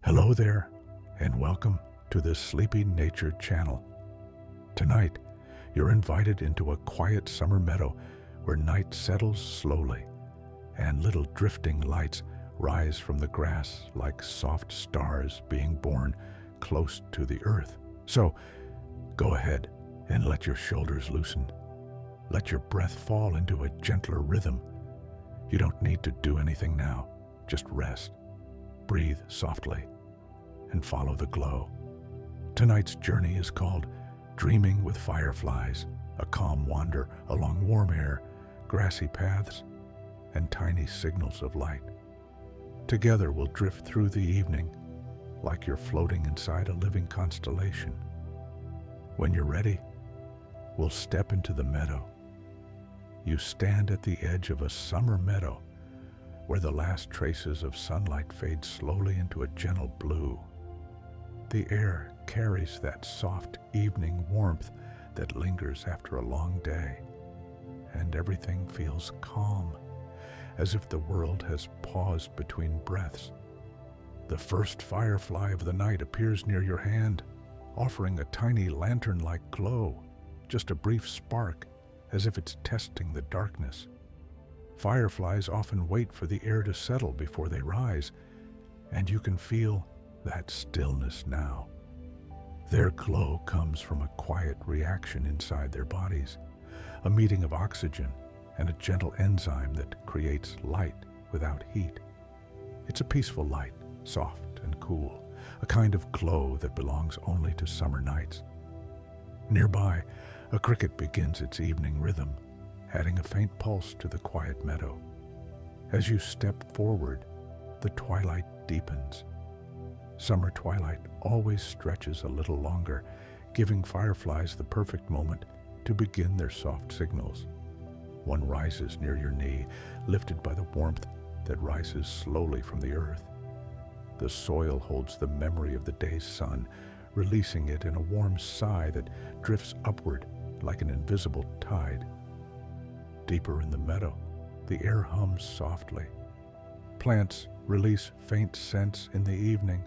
Hello there, and welcome to the Sleepy Nature channel. Tonight, you're invited into a quiet summer meadow where night settles slowly and little drifting lights rise from the grass like soft stars being born close to the earth. So, go ahead and let your shoulders loosen. Let your breath fall into a gentler rhythm. You don't need to do anything now, just rest. Breathe softly and follow the glow. Tonight's journey is called Dreaming with Fireflies, a calm wander along warm air, grassy paths, and tiny signals of light. Together we'll drift through the evening like you're floating inside a living constellation. When you're ready, we'll step into the meadow. You stand at the edge of a summer meadow where the last traces of sunlight fade slowly into a gentle blue. The air carries that soft evening warmth that lingers after a long day, and everything feels calm, as if the world has paused between breaths. The first firefly of the night appears near your hand, offering a tiny lantern-like glow, just a brief spark, as if it's testing the darkness. Fireflies often wait for the air to settle before they rise, and you can feel that stillness now. Their glow comes from a quiet reaction inside their bodies, a meeting of oxygen and a gentle enzyme that creates light without heat. It's a peaceful light, soft and cool, a kind of glow that belongs only to summer nights. Nearby, a cricket begins its evening rhythm, adding a faint pulse to the quiet meadow. As you step forward, the twilight deepens. Summer twilight always stretches a little longer, giving fireflies the perfect moment to begin their soft signals. One rises near your knee, lifted by the warmth that rises slowly from the earth. The soil holds the memory of the day's sun, releasing it in a warm sigh that drifts upward like an invisible tide. Deeper in the meadow, the air hums softly. Plants release faint scents in the evening,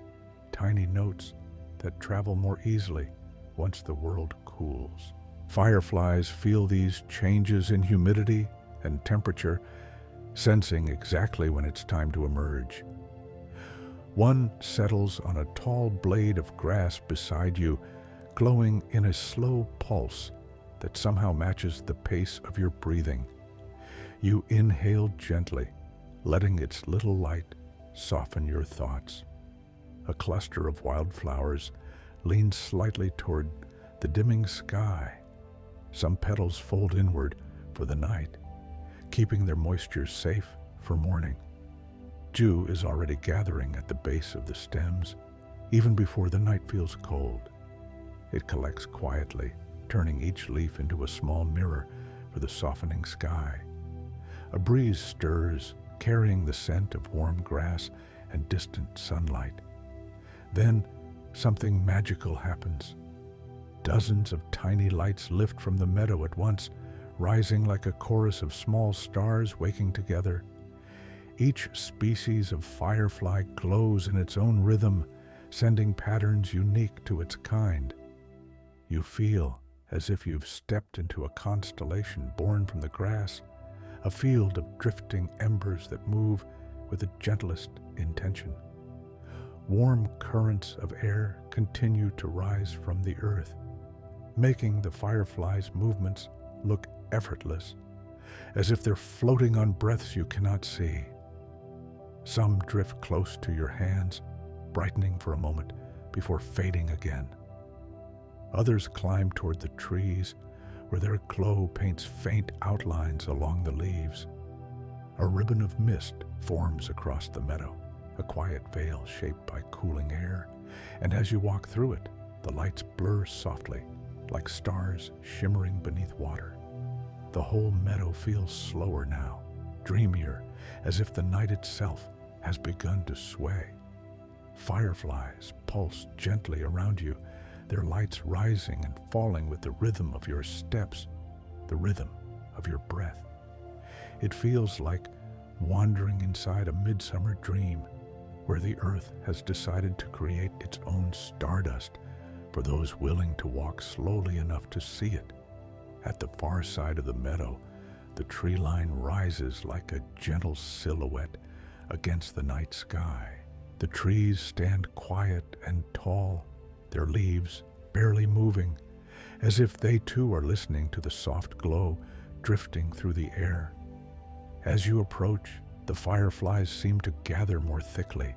tiny notes that travel more easily once the world cools. Fireflies feel these changes in humidity and temperature, sensing exactly when it's time to emerge. One settles on a tall blade of grass beside you, glowing in a slow pulse that somehow matches the pace of your breathing. You inhale gently, letting its little light soften your thoughts. A cluster of wildflowers leans slightly toward the dimming sky. Some petals fold inward for the night, keeping their moisture safe for morning. Dew is already gathering at the base of the stems, even before the night feels cold. It collects quietly, turning each leaf into a small mirror for the softening sky. A breeze stirs, carrying the scent of warm grass and distant sunlight. Then, something magical happens. Dozens of tiny lights lift from the meadow at once, rising like a chorus of small stars waking together. Each species of firefly glows in its own rhythm, sending patterns unique to its kind. You feel as if you've stepped into a constellation born from the grass, a field of drifting embers that move with the gentlest intention. Warm currents of air continue to rise from the earth, making the fireflies' movements look effortless, as if they're floating on breaths you cannot see. Some drift close to your hands, brightening for a moment before fading again. Others climb toward the trees, where their glow paints faint outlines along the leaves. A ribbon of mist forms across the meadow, a quiet veil shaped by cooling air, and as you walk through it, the lights blur softly, like stars shimmering beneath water. The whole meadow feels slower now, dreamier, as if the night itself has begun to sway. Fireflies pulse gently around you, their lights rising and falling with the rhythm of your steps, the rhythm of your breath. It feels like wandering inside a midsummer dream, where the earth has decided to create its own stardust for those willing to walk slowly enough to see it. At the far side of the meadow, the tree line rises like a gentle silhouette against the night sky. The trees stand quiet and tall, their leaves barely moving, as if they too are listening to the soft glow drifting through the air. As you approach, the fireflies seem to gather more thickly,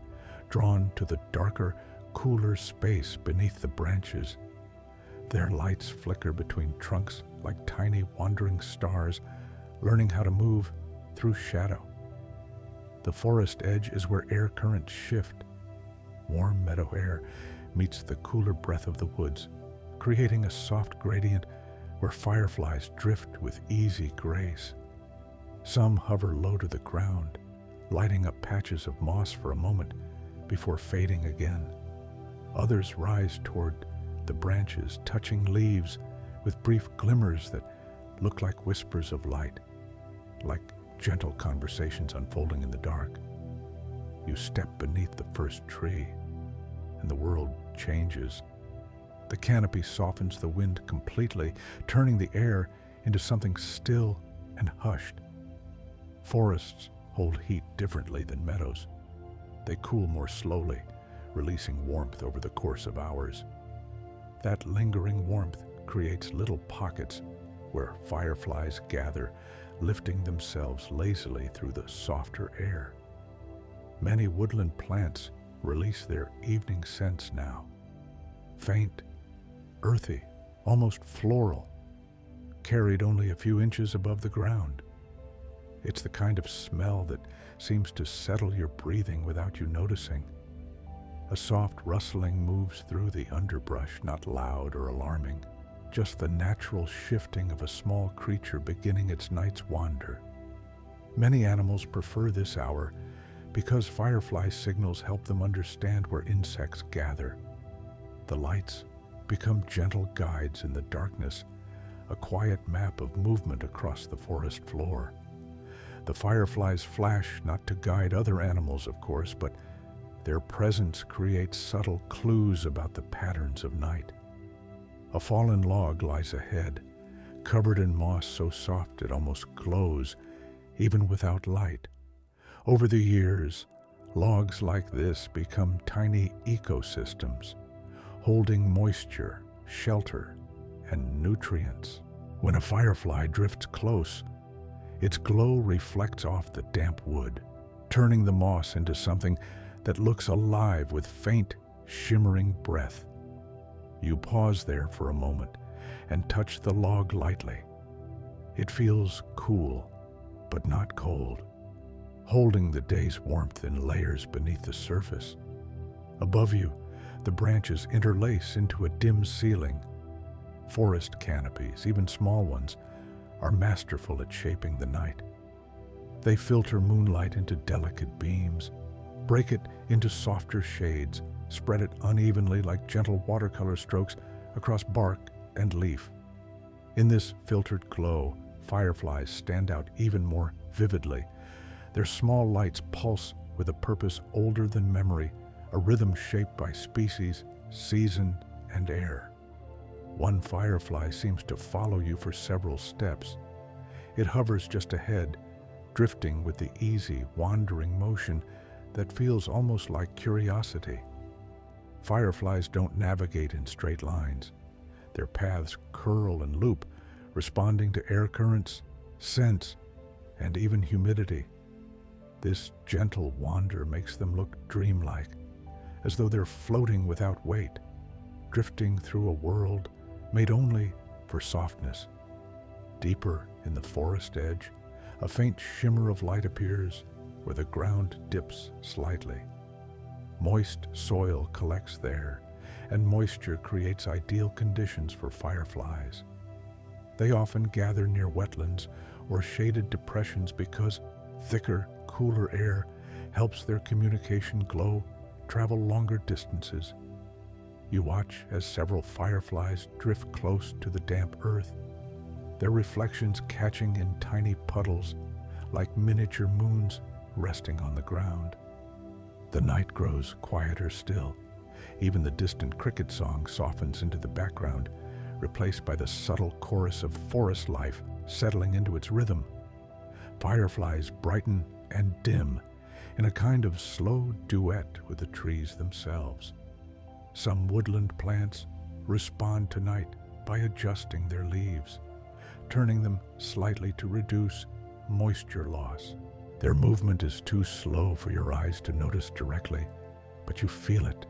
drawn to the darker, cooler space beneath the branches. Their lights flicker between trunks like tiny wandering stars, learning how to move through shadow. The forest edge is where air currents shift. Warm meadow air meets the cooler breath of the woods, creating a soft gradient where fireflies drift with easy grace. Some hover low to the ground, lighting up patches of moss for a moment before fading again. Others rise toward the branches, touching leaves with brief glimmers that look like whispers of light, like gentle conversations unfolding in the dark. You step beneath the first tree, and the world changes. The canopy softens the wind completely, turning the air into something still and hushed. Forests hold heat differently than meadows. They cool more slowly, releasing warmth over the course of hours. That lingering warmth creates little pockets where fireflies gather, lifting themselves lazily through the softer air. Many woodland plants release their evening scents now. Faint, earthy, almost floral, carried only a few inches above the ground. It's the kind of smell that seems to settle your breathing without you noticing. A soft rustling moves through the underbrush, not loud or alarming, just the natural shifting of a small creature beginning its night's wander. Many animals prefer this hour because firefly signals help them understand where insects gather. The lights become gentle guides in the darkness, a quiet map of movement across the forest floor. The fireflies flash not to guide other animals, of course, but their presence creates subtle clues about the patterns of night. A fallen log lies ahead, covered in moss so soft it almost glows, even without light. Over the years, logs like this become tiny ecosystems, holding moisture, shelter, and nutrients. When a firefly drifts close, its glow reflects off the damp wood, turning the moss into something that looks alive with faint, shimmering breath. You pause there for a moment and touch the log lightly. It feels cool, but not cold, holding the day's warmth in layers beneath the surface. Above you, the branches interlace into a dim ceiling. Forest canopies, even small ones, are masterful at shaping the night. They filter moonlight into delicate beams, break it into softer shades, spread it unevenly like gentle watercolor strokes across bark and leaf. In this filtered glow, fireflies stand out even more vividly. Their small lights pulse with a purpose older than memory, a rhythm shaped by species, season, and air. One firefly seems to follow you for several steps. It hovers just ahead, drifting with the easy, wandering motion that feels almost like curiosity. Fireflies don't navigate in straight lines. Their paths curl and loop, responding to air currents, scents, and even humidity. This gentle wander makes them look dreamlike, as though they're floating without weight, drifting through a world made only for softness. Deeper in the forest edge, a faint shimmer of light appears where the ground dips slightly. Moist soil collects there, and moisture creates ideal conditions for fireflies. They often gather near wetlands or shaded depressions because thicker, cooler air helps their communication glow travel longer distances. You watch as several fireflies drift close to the damp earth, their reflections catching in tiny puddles like miniature moons resting on the ground. The night grows quieter still. Even the distant cricket song softens into the background, replaced by the subtle chorus of forest life settling into its rhythm. Fireflies brighten and dim in a kind of slow duet with the trees themselves. Some woodland plants respond to night by adjusting their leaves, turning them slightly to reduce moisture loss. Their movement is too slow for your eyes to notice directly, but you feel it,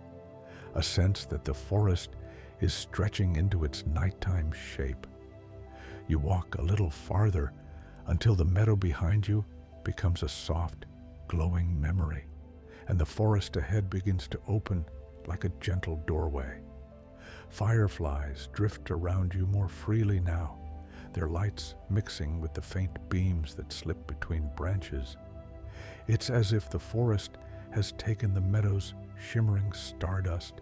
a sense that the forest is stretching into its nighttime shape. You walk a little farther until the meadow behind you becomes a soft, glowing memory, and the forest ahead begins to open like a gentle doorway. Fireflies drift around you more freely now, their lights mixing with the faint beams that slip between branches. It's as if the forest has taken the meadow's shimmering stardust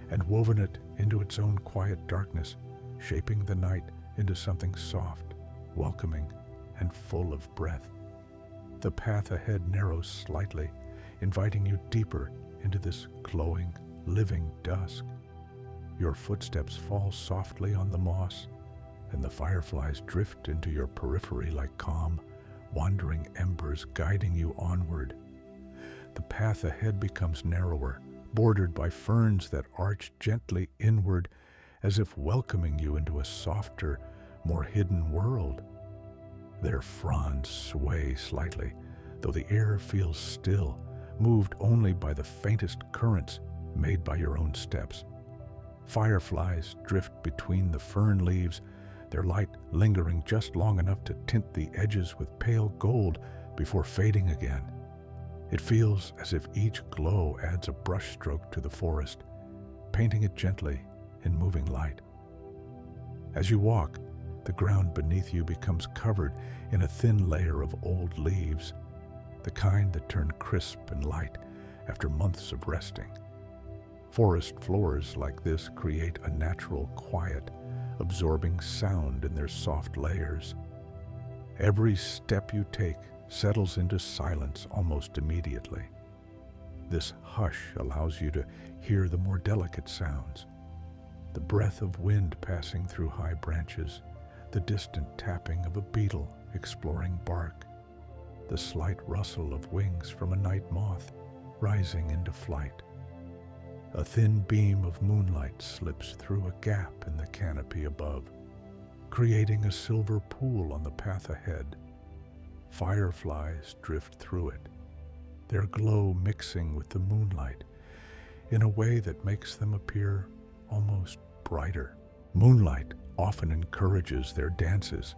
and woven it into its own quiet darkness, shaping the night into something soft, welcoming, and full of breath. The path ahead narrows slightly, inviting you deeper into this glowing, living dusk. Your footsteps fall softly on the moss, and the fireflies drift into your periphery like calm, wandering embers guiding you onward. The path ahead becomes narrower, bordered by ferns that arch gently inward, as if welcoming you into a softer, more hidden world. Their fronds sway slightly, though the air feels still, moved only by the faintest currents made by your own steps. Fireflies drift between the fern leaves, their light lingering just long enough to tint the edges with pale gold before fading again. It feels as if each glow adds a brushstroke to the forest, painting it gently in moving light. As you walk, the ground beneath you becomes covered in a thin layer of old leaves, the kind that turn crisp and light after months of resting. Forest floors like this create a natural quiet, absorbing sound in their soft layers. Every step you take settles into silence almost immediately. This hush allows you to hear the more delicate sounds, the breath of wind passing through high branches, the distant tapping of a beetle exploring bark, the slight rustle of wings from a night moth rising into flight. A thin beam of moonlight slips through a gap in the canopy above, creating a silver pool on the path ahead. Fireflies drift through it, their glow mixing with the moonlight in a way that makes them appear almost brighter. Moonlight often encourages their dances,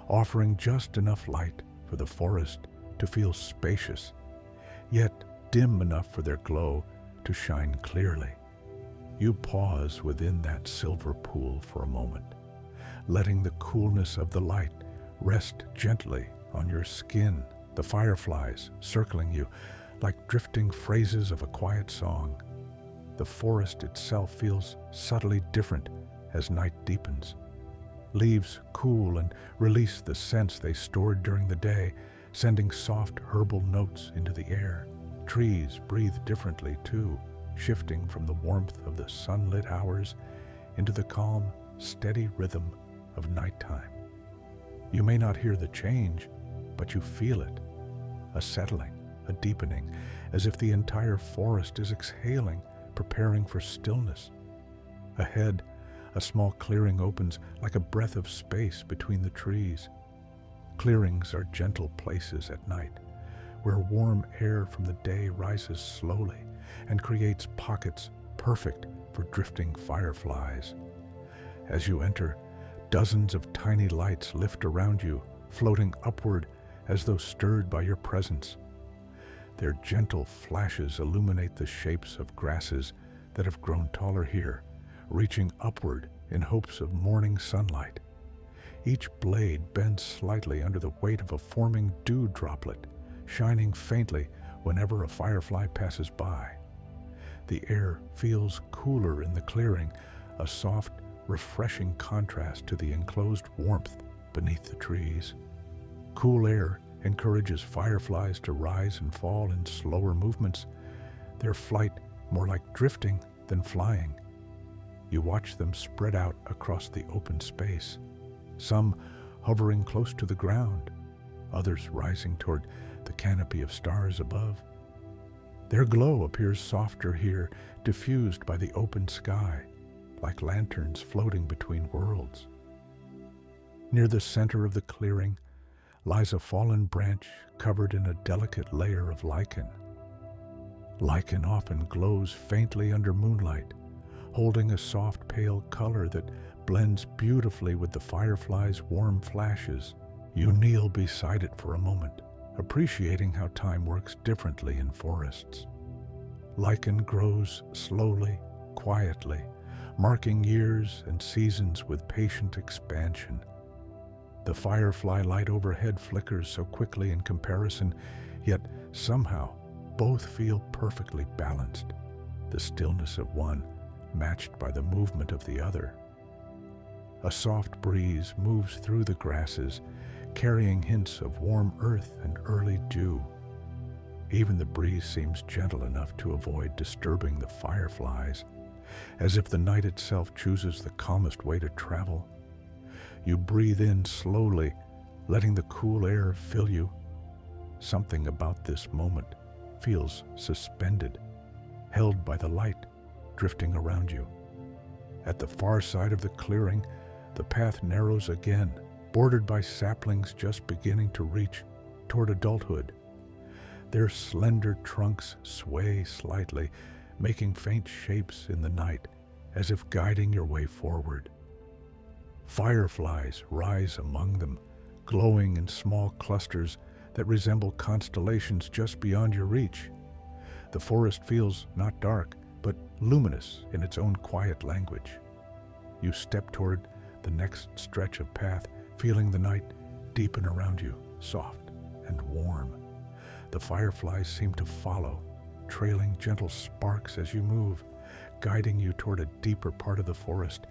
offering just enough light for the forest to feel spacious, yet dim enough for their glow to shine clearly. You pause within that silver pool for a moment, letting the coolness of the light rest gently on your skin, the fireflies circling you like drifting phrases of a quiet song. The forest itself feels subtly different as night deepens. Leaves cool and release the scents they stored during the day, sending soft herbal notes into the air. Trees breathe differently too, shifting from the warmth of the sunlit hours into the calm, steady rhythm of nighttime. You may not hear the change, but you feel it, a settling, a deepening, as if the entire forest is exhaling, preparing for stillness. Ahead, a small clearing opens like a breath of space between the trees. Clearings are gentle places at night, where warm air from the day rises slowly and creates pockets perfect for drifting fireflies. As you enter, dozens of tiny lights lift around you, floating upward as though stirred by your presence. Their gentle flashes illuminate the shapes of grasses that have grown taller here, reaching upward in hopes of morning sunlight. Each blade bends slightly under the weight of a forming dew droplet, shining faintly whenever a firefly passes by. The air feels cooler in the clearing, a soft, refreshing contrast to the enclosed warmth beneath the trees. Cool air encourages fireflies to rise and fall in slower movements, their flight more like drifting than flying. You watch them spread out across the open space, some hovering close to the ground, others rising toward the canopy of stars above. Their glow appears softer here, diffused by the open sky, like lanterns floating between worlds. Near the center of the clearing lies a fallen branch covered in a delicate layer of lichen. Lichen often glows faintly under moonlight, holding a soft pale color that blends beautifully with the fireflies' warm flashes. You kneel beside it for a moment, appreciating how time works differently in forests. Lichen grows slowly, quietly, marking years and seasons with patient expansion. The firefly light overhead flickers so quickly in comparison, yet somehow both feel perfectly balanced, the stillness of one matched by the movement of the other. A soft breeze moves through the grasses, carrying hints of warm earth and early dew. Even the breeze seems gentle enough to avoid disturbing the fireflies, as if the night itself chooses the calmest way to travel. You breathe in slowly, letting the cool air fill you. Something about this moment feels suspended, held by the light drifting around you. At the far side of the clearing, the path narrows again, bordered by saplings just beginning to reach toward adulthood. Their slender trunks sway slightly, making faint shapes in the night, as if guiding your way forward. Fireflies rise among them, glowing in small clusters that resemble constellations just beyond your reach. The forest feels not dark, but luminous in its own quiet language. You step toward the next stretch of path, feeling the night deepen around you, soft and warm. The fireflies seem to follow, trailing gentle sparks as you move, guiding you toward a deeper part of the forest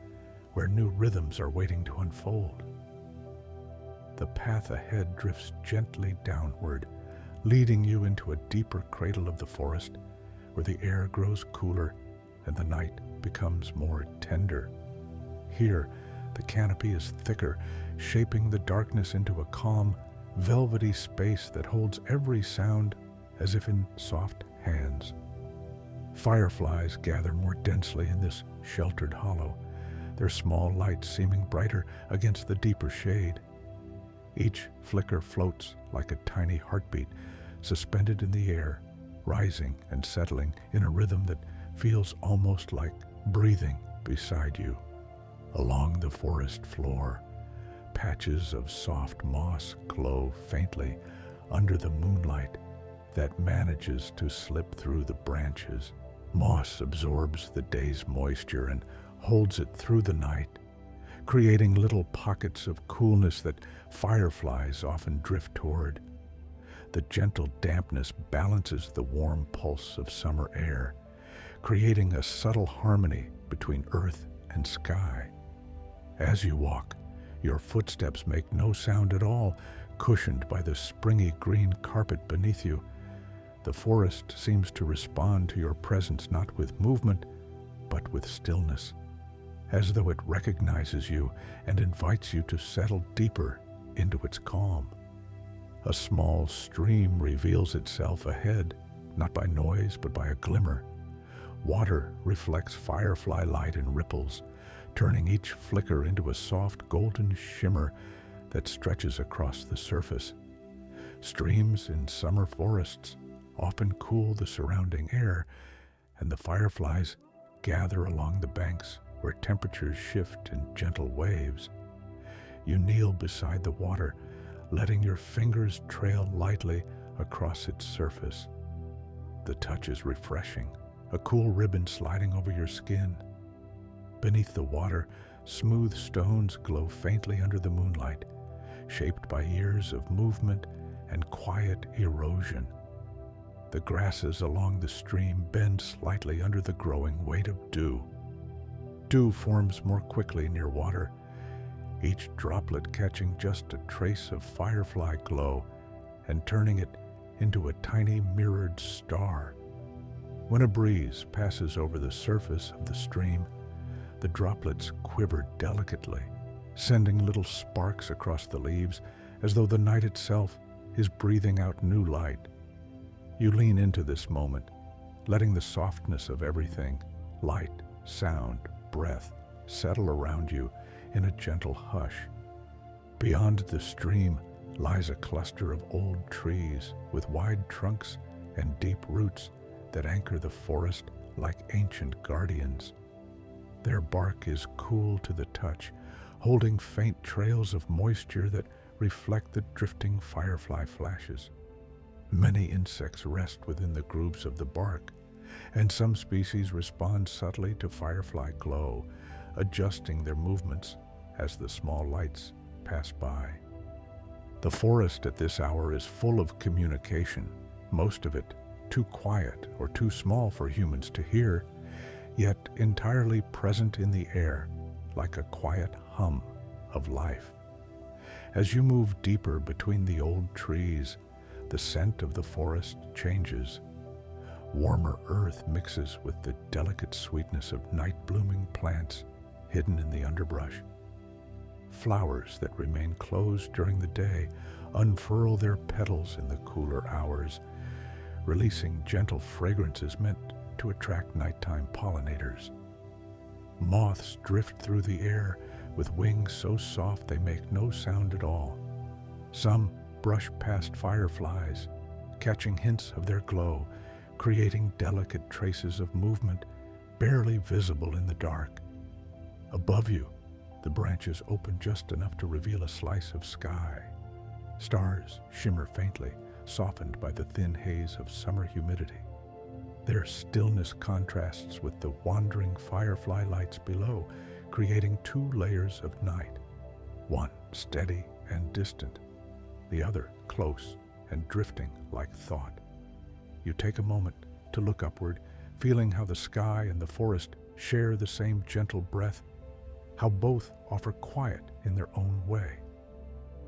where new rhythms are waiting to unfold. The path ahead drifts gently downward, leading you into a deeper cradle of the forest where the air grows cooler and the night becomes more tender. Here, the canopy is thicker, shaping the darkness into a calm, velvety space that holds every sound as if in soft hands. Fireflies gather more densely in this sheltered hollow, their small lights seeming brighter against the deeper shade. Each flicker floats like a tiny heartbeat, suspended in the air, rising and settling in a rhythm that feels almost like breathing beside you. Along the forest floor, patches of soft moss glow faintly under the moonlight that manages to slip through the branches. Moss absorbs the day's moisture and holds it through the night, creating little pockets of coolness that fireflies often drift toward. The gentle dampness balances the warm pulse of summer air, creating a subtle harmony between earth and sky. As you walk, your footsteps make no sound at all, cushioned by the springy green carpet beneath you. The forest seems to respond to your presence not with movement, but with stillness, as though it recognizes you and invites you to settle deeper into its calm. A small stream reveals itself ahead, not by noise, but by a glimmer. Water reflects firefly light in ripples, turning each flicker into a soft golden shimmer that stretches across the surface. Streams in summer forests often cool the surrounding air, and the fireflies gather along the banks where temperatures shift in gentle waves. You kneel beside the water, letting your fingers trail lightly across its surface. The touch is refreshing, a cool ribbon sliding over your skin. Beneath the water, smooth stones glow faintly under the moonlight, shaped by years of movement and quiet erosion. The grasses along the stream bend slightly under the growing weight of dew. Dew forms more quickly near water, each droplet catching just a trace of firefly glow and turning it into a tiny mirrored star. When a breeze passes over the surface of the stream, the droplets quiver delicately, sending little sparks across the leaves as though the night itself is breathing out new light. You lean into this moment, letting the softness of everything, light, sound, breath, settle around you in a gentle hush. Beyond the stream lies a cluster of old trees with wide trunks and deep roots that anchor the forest like ancient guardians. Their bark is cool to the touch, holding faint trails of moisture that reflect the drifting firefly flashes. Many insects rest within the grooves of the bark, and some species respond subtly to firefly glow, adjusting their movements as the small lights pass by. The forest at this hour is full of communication, most of it too quiet or too small for humans to hear, yet entirely present in the air, like a quiet hum of life. As you move deeper between the old trees, the scent of the forest changes. Warmer earth mixes with the delicate sweetness of night-blooming plants hidden in the underbrush. Flowers that remain closed during the day unfurl their petals in the cooler hours, releasing gentle fragrances meant to attract nighttime pollinators. Moths drift through the air with wings so soft they make no sound at all. Some brush past fireflies, catching hints of their glow, creating delicate traces of movement barely visible in the dark. Above you, the branches open just enough to reveal a slice of sky. Stars shimmer faintly, softened by the thin haze of summer humidity. Their stillness contrasts with the wandering firefly lights below, creating two layers of night, one steady and distant, the other close and drifting like thought. You take a moment to look upward, feeling how the sky and the forest share the same gentle breath, how both offer quiet in their own way.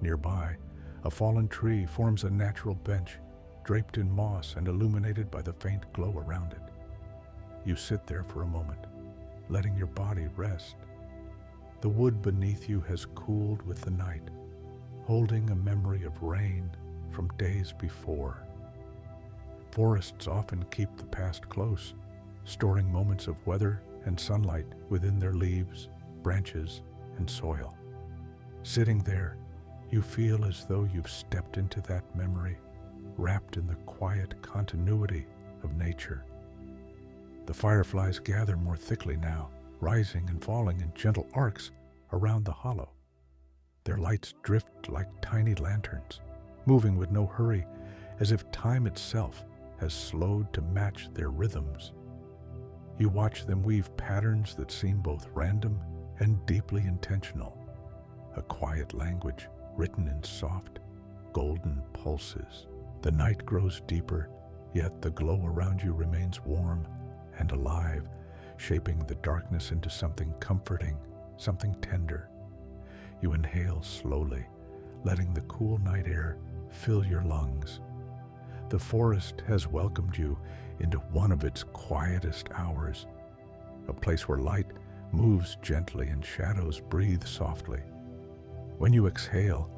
Nearby, a fallen tree forms a natural bench, draped in moss and illuminated by the faint glow around it. You sit there for a moment, letting your body rest. The wood beneath you has cooled with the night, holding a memory of rain from days before. Forests often keep the past close, storing moments of weather and sunlight within their leaves, branches, and soil. Sitting there, you feel as though you've stepped into that memory, wrapped in the quiet continuity of nature. The fireflies gather more thickly now, rising and falling in gentle arcs around the hollow. Their lights drift like tiny lanterns, moving with no hurry, as if time itself has slowed to match their rhythms. You watch them weave patterns that seem both random and deeply intentional, a quiet language written in soft, golden pulses. The night grows deeper, yet the glow around you remains warm and alive, shaping the darkness into something comforting, something tender. You inhale slowly, letting the cool night air fill your lungs. The forest has welcomed you into one of its quietest hours, a place where light moves gently and shadows breathe softly. When you exhale,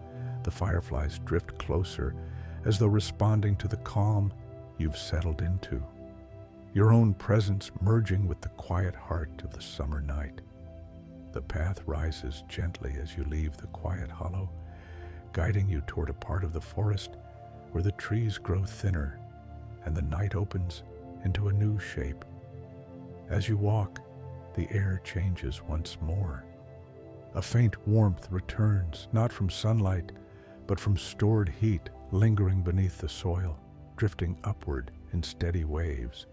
the fireflies drift closer, as though responding to the calm you've settled into, your own presence merging with the quiet heart of the summer night. The path rises gently as you leave the quiet hollow, guiding you toward a part of the forest where the trees grow thinner and the night opens into a new shape. As you walk, the air changes once more. A faint warmth returns, not from sunlight, but from stored heat lingering beneath the soil, drifting upward in steady waves.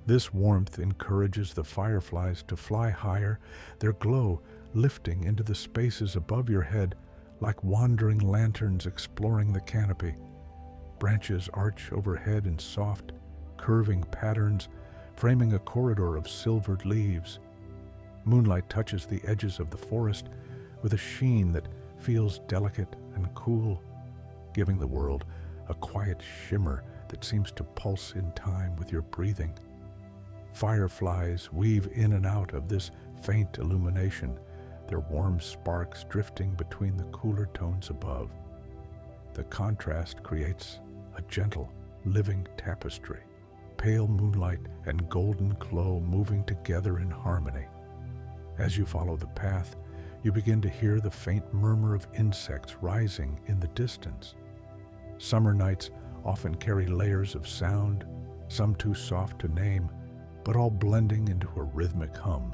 This warmth encourages the fireflies to fly higher, their glow lifting into the spaces above your head like wandering lanterns exploring the canopy. Branches arch overhead in soft, curving patterns, framing a corridor of silvered leaves. Moonlight touches the edges of the forest with a sheen that feels delicate and cool, giving the world a quiet shimmer that seems to pulse in time with your breathing. Fireflies weave in and out of this faint illumination, their warm sparks drifting between the cooler tones above. The contrast creates a gentle, living tapestry, pale moonlight and golden glow moving together in harmony. As you follow the path, you begin to hear the faint murmur of insects rising in the distance. Summer nights often carry layers of sound, some too soft to name, but all blending into a rhythmic hum.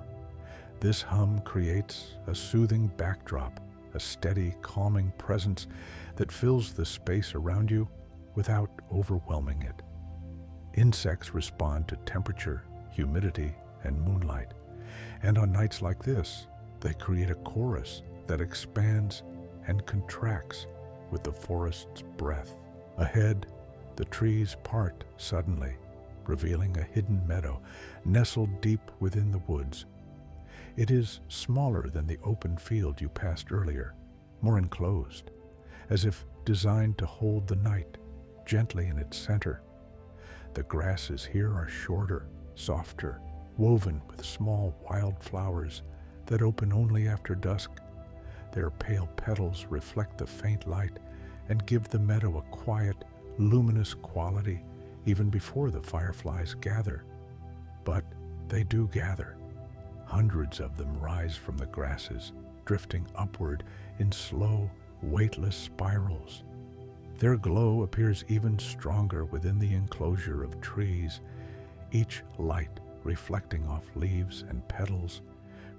This hum creates a soothing backdrop, a steady, calming presence that fills the space around you without overwhelming it. Insects respond to temperature, humidity, and moonlight, and on nights like this, they create a chorus that expands and contracts with the forest's breath. Ahead, the trees part suddenly, revealing a hidden meadow nestled deep within the woods. It is smaller than the open field you passed earlier, more enclosed, as if designed to hold the night gently in its center. The grasses here are shorter, softer, woven with small wild flowers that open only after dusk. Their pale petals reflect the faint light and give the meadow a quiet, luminous quality even before the fireflies gather. But they do gather. Hundreds of them rise from the grasses, drifting upward in slow, weightless spirals. Their glow appears even stronger within the enclosure of trees, each light reflecting off leaves and petals,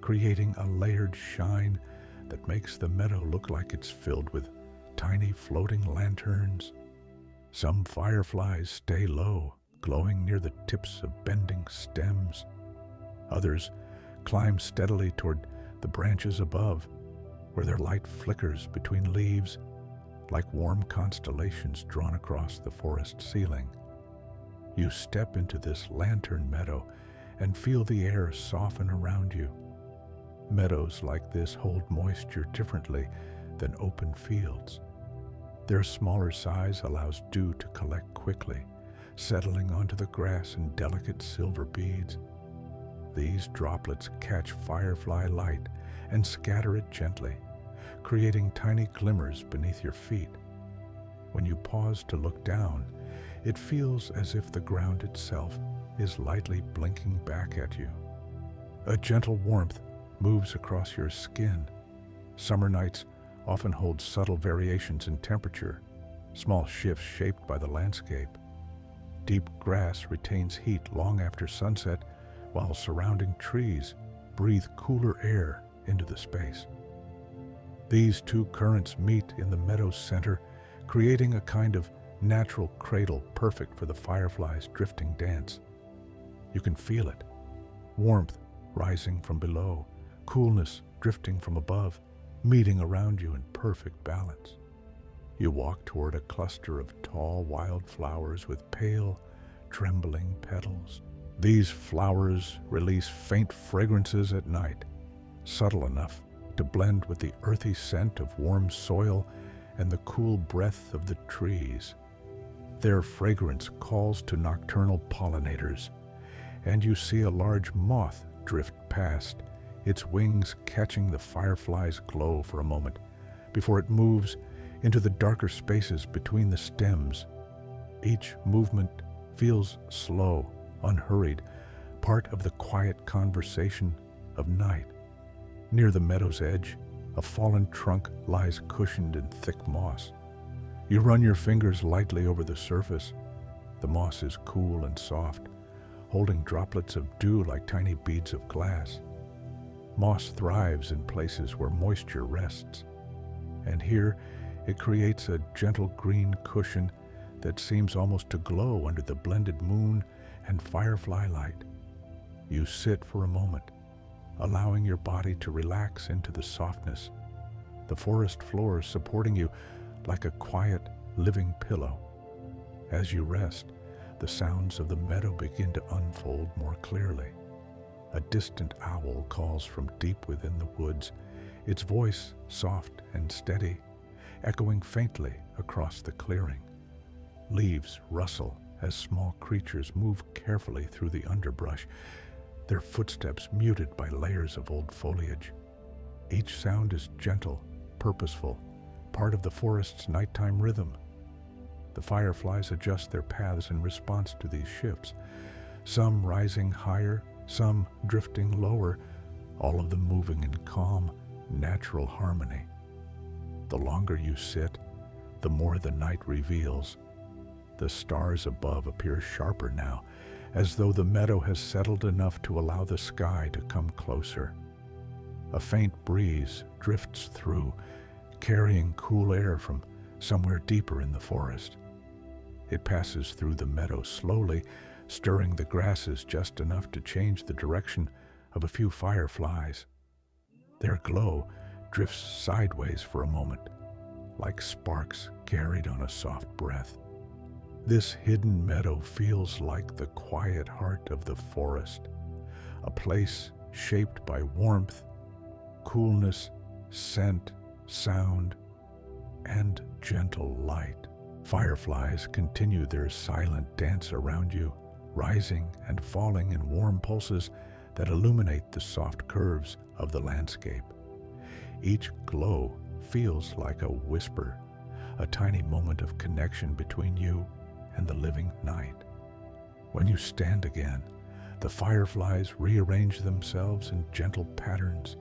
creating a layered shine that makes the meadow look like it's filled with tiny floating lanterns. Some fireflies stay low, glowing near the tips of bending stems. Others climb steadily toward the branches above, where their light flickers between leaves like warm constellations drawn across the forest ceiling. You step into this lantern meadow and feel the air soften around you. Meadows like this hold moisture differently than open fields. Their smaller size allows dew to collect quickly, settling onto the grass in delicate silver beads. These droplets catch firefly light and scatter it gently, creating tiny glimmers beneath your feet. When you pause to look down, it feels as if the ground itself is lightly blinking back at you. A gentle warmth moves across your skin. Summer nights often hold subtle variations in temperature, small shifts shaped by the landscape. Deep grass retains heat long after sunset, while surrounding trees breathe cooler air into the space. These two currents meet in the meadow's center, creating a kind of natural cradle perfect for the fireflies' drifting dance. You can feel it, warmth rising from below, coolness drifting from above, meeting around you in perfect balance. You walk toward a cluster of tall wildflowers with pale, trembling petals. These flowers release faint fragrances at night, subtle enough to blend with the earthy scent of warm soil and the cool breath of the trees. Their fragrance calls to nocturnal pollinators, and you see a large moth drift past, its wings catching the firefly's glow for a moment before it moves into the darker spaces between the stems. Each movement feels slow, unhurried, part of the quiet conversation of night. Near the meadow's edge, a fallen trunk lies cushioned in thick moss. You run your fingers lightly over the surface. The moss is cool and soft, holding droplets of dew like tiny beads of glass. Moss thrives in places where moisture rests, and here it creates a gentle green cushion that seems almost to glow under the blended moon and firefly light. You sit for a moment, allowing your body to relax into the softness, the forest floor supporting you like a quiet, living pillow. As you rest, the sounds of the meadow begin to unfold more clearly. A distant owl calls from deep within the woods, its voice soft and steady, echoing faintly across the clearing. Leaves rustle as small creatures move carefully through the underbrush, their footsteps muted by layers of old foliage. Each sound is gentle, purposeful, part of the forest's nighttime rhythm. The fireflies adjust their paths in response to these shifts, some rising higher, some drifting lower, all of them moving in calm, natural harmony. The longer you sit, the more the night reveals. The stars above appear sharper now, as though the meadow has settled enough to allow the sky to come closer. A faint breeze drifts through, carrying cool air from somewhere deeper in the forest. It passes through the meadow slowly, stirring the grasses just enough to change the direction of a few fireflies. Their glow drifts sideways for a moment, like sparks carried on a soft breath. This hidden meadow feels like the quiet heart of the forest, a place shaped by warmth, coolness, scent, sound, and gentle light. Fireflies continue their silent dance around you, rising and falling in warm pulses that illuminate the soft curves of the landscape. Each glow feels like a whisper, a tiny moment of connection between you and the living night. When you stand again, the fireflies rearrange themselves in gentle patterns,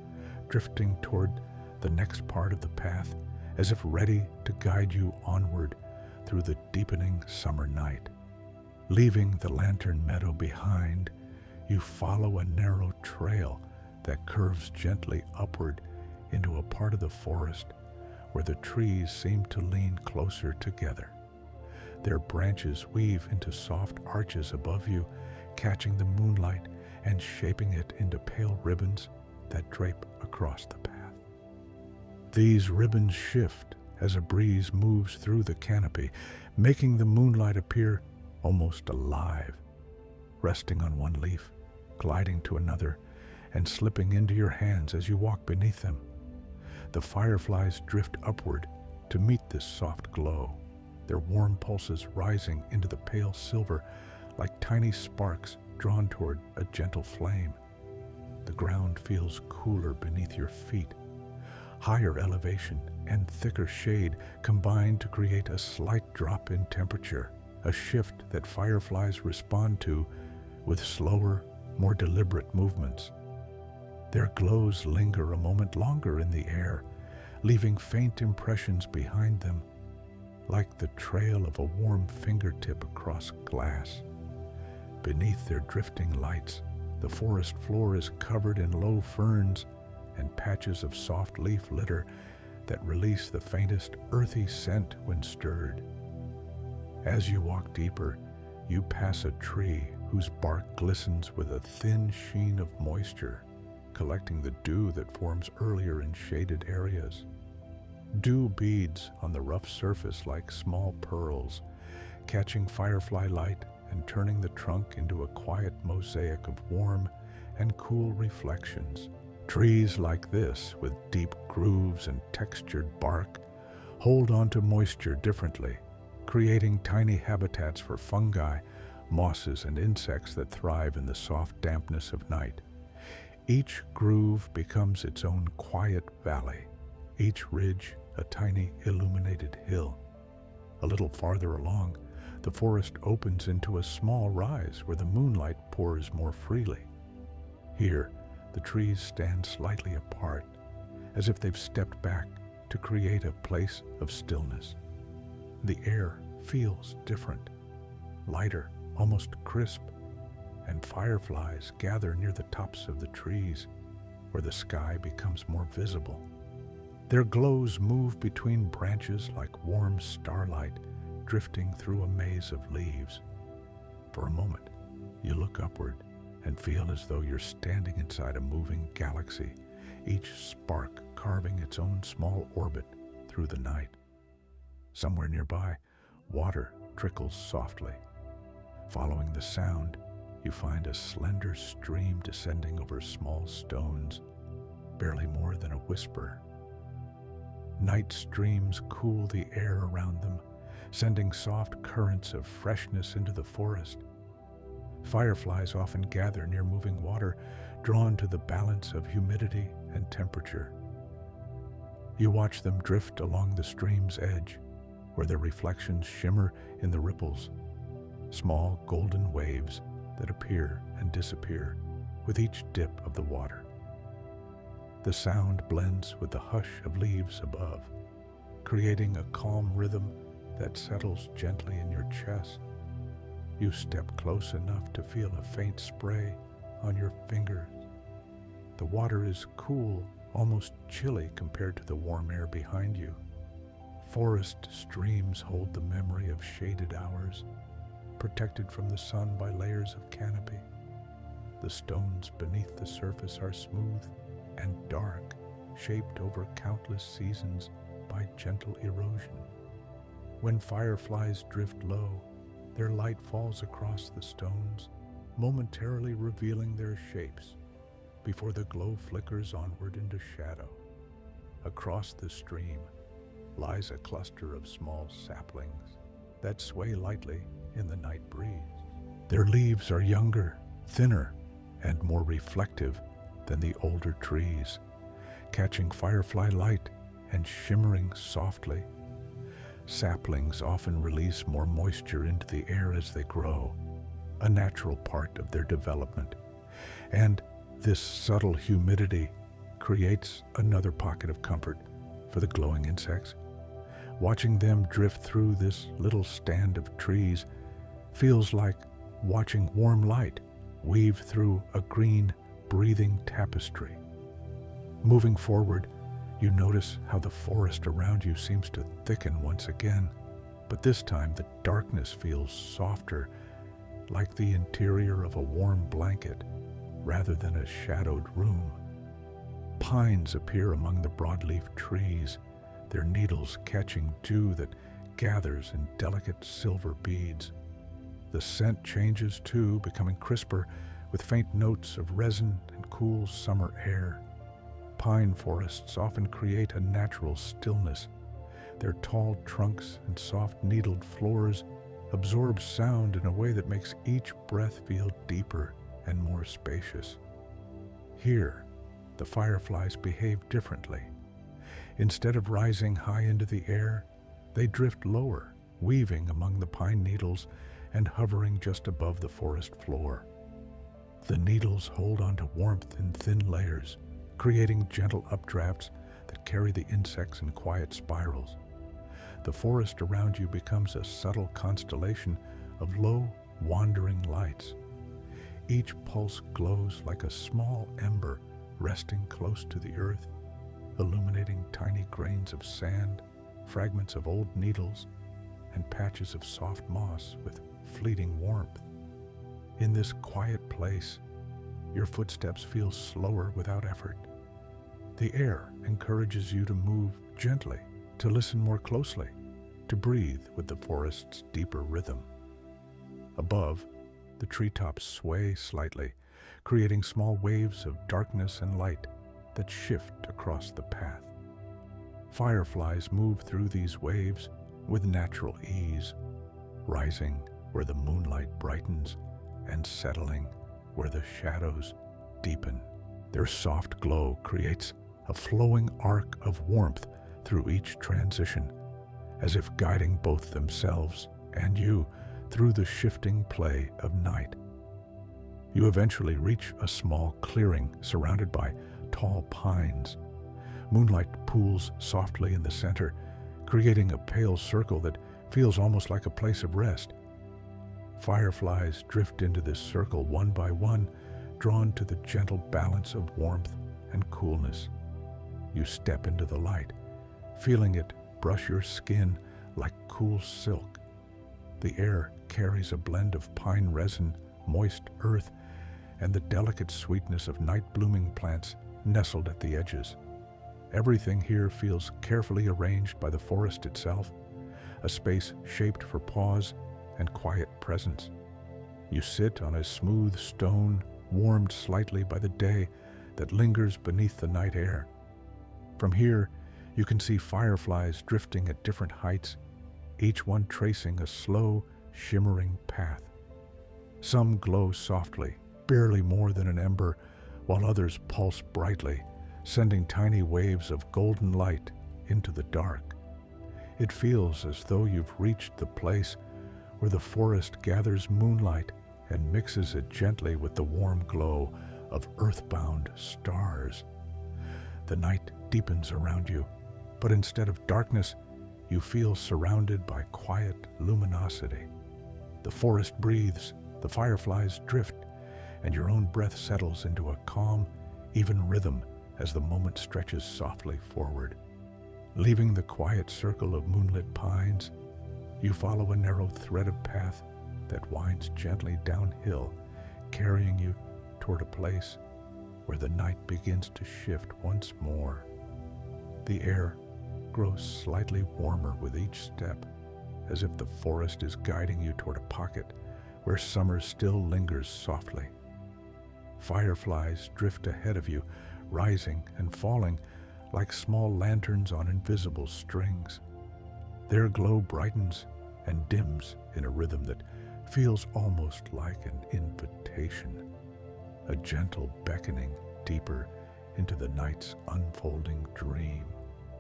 drifting toward the next part of the path, as if ready to guide you onward through the deepening summer night. Leaving the lantern meadow behind, you follow a narrow trail that curves gently upward into a part of the forest where the trees seem to lean closer together. Their branches weave into soft arches above you, catching the moonlight and shaping it into pale ribbons that drape across the path. These ribbons shift as a breeze moves through the canopy, making the moonlight appear almost alive, resting on one leaf, gliding to another, and slipping into your hands as you walk beneath them. The fireflies drift upward to meet this soft glow, their warm pulses rising into the pale silver like tiny sparks drawn toward a gentle flame. The ground feels cooler beneath your feet. Higher elevation and thicker shade combine to create a slight drop in temperature, a shift that fireflies respond to with slower, more deliberate movements. Their glows linger a moment longer in the air, leaving faint impressions behind them, like the trail of a warm fingertip across glass. Beneath their drifting lights, the forest floor is covered in low ferns and patches of soft leaf litter that release the faintest earthy scent when stirred. As you walk deeper, you pass a tree whose bark glistens with a thin sheen of moisture, collecting the dew that forms earlier in shaded areas. Dew beads on the rough surface like small pearls, catching firefly light and turning the trunk into a quiet mosaic of warm and cool reflections. Trees like this, with deep grooves and textured bark, hold on to moisture differently, creating tiny habitats for fungi, mosses, and insects that thrive in the soft dampness of night. Each groove becomes its own quiet valley, each ridge a tiny illuminated hill. A little farther along, the forest opens into a small rise where the moonlight pours more freely. Here, the trees stand slightly apart, as if they've stepped back to create a place of stillness. The air feels different, lighter, almost crisp, and fireflies gather near the tops of the trees, where the sky becomes more visible. Their glows move between branches like warm starlight, drifting through a maze of leaves. For a moment, you look upward and feel as though you're standing inside a moving galaxy, each spark carving its own small orbit through the night. Somewhere nearby, water trickles softly. Following the sound, you find a slender stream descending over small stones, barely more than a whisper. Night streams cool the air around them, sending soft currents of freshness into the forest. Fireflies often gather near moving water, drawn to the balance of humidity and temperature. You watch them drift along the stream's edge, where their reflections shimmer in the ripples, small golden waves that appear and disappear with each dip of the water. The sound blends with the hush of leaves above, creating a calm rhythm that settles gently in your chest. You step close enough to feel a faint spray on your fingers. The water is cool, almost chilly compared to the warm air behind you. Forest streams hold the memory of shaded hours, protected from the sun by layers of canopy. The stones beneath the surface are smooth and dark, shaped over countless seasons by gentle erosion. When fireflies drift low, their light falls across the stones, momentarily revealing their shapes before the glow flickers onward into shadow. Across the stream lies a cluster of small saplings that sway lightly in the night breeze. Their leaves are younger, thinner, and more reflective than the older trees, catching firefly light and shimmering softly. Saplings often release more moisture into the air as they grow, a natural part of their development. And this subtle humidity creates another pocket of comfort for the glowing insects. Watching them drift through this little stand of trees feels like watching warm light weave through a green, breathing tapestry. Moving forward, you notice how the forest around you seems to thicken once again, but this time the darkness feels softer, like the interior of a warm blanket rather than a shadowed room. Pines appear among the broadleaf trees, their needles catching dew that gathers in delicate silver beads. The scent changes too, becoming crisper with faint notes of resin and cool summer air. Pine forests often create a natural stillness. Their tall trunks and soft needled floors absorb sound in a way that makes each breath feel deeper and more spacious. Here, the fireflies behave differently. Instead of rising high into the air, they drift lower, weaving among the pine needles and hovering just above the forest floor. The needles hold onto warmth in thin layers, creating gentle updrafts that carry the insects in quiet spirals. The forest around you becomes a subtle constellation of low, wandering lights. Each pulse glows like a small ember resting close to the earth, illuminating tiny grains of sand, fragments of old needles, and patches of soft moss with fleeting warmth. In this quiet place, your footsteps feel slower without effort. The air encourages you to move gently, to listen more closely, to breathe with the forest's deeper rhythm. Above, the treetops sway slightly, creating small waves of darkness and light that shift across the path. Fireflies move through these waves with natural ease, rising where the moonlight brightens and settling where the shadows deepen. Their soft glow creates a flowing arc of warmth through each transition, as if guiding both themselves and you through the shifting play of night. You eventually reach a small clearing surrounded by tall pines. Moonlight pools softly in the center, creating a pale circle that feels almost like a place of rest. Fireflies drift into this circle one by one, drawn to the gentle balance of warmth and coolness. You step into the light, feeling it brush your skin like cool silk. The air carries a blend of pine resin, moist earth, and the delicate sweetness of night-blooming plants nestled at the edges. Everything here feels carefully arranged by the forest itself, a space shaped for pause and quiet presence. You sit on a smooth stone, warmed slightly by the day that lingers beneath the night air. From here, you can see fireflies drifting at different heights, each one tracing a slow, shimmering path. Some glow softly, barely more than an ember, while others pulse brightly, sending tiny waves of golden light into the dark. It feels as though you've reached the place where the forest gathers moonlight and mixes it gently with the warm glow of earthbound stars. The night deepens around you, but instead of darkness, you feel surrounded by quiet luminosity. The forest breathes, the fireflies drift, and your own breath settles into a calm, even rhythm as the moment stretches softly forward. Leaving the quiet circle of moonlit pines, you follow a narrow thread of path that winds gently downhill, carrying you toward a place where the night begins to shift once more. The air grows slightly warmer with each step, as if the forest is guiding you toward a pocket where summer still lingers softly. Fireflies drift ahead of you, rising and falling like small lanterns on invisible strings. Their glow brightens and dims in a rhythm that feels almost like an invitation, a gentle beckoning deeper into the night's unfolding dream.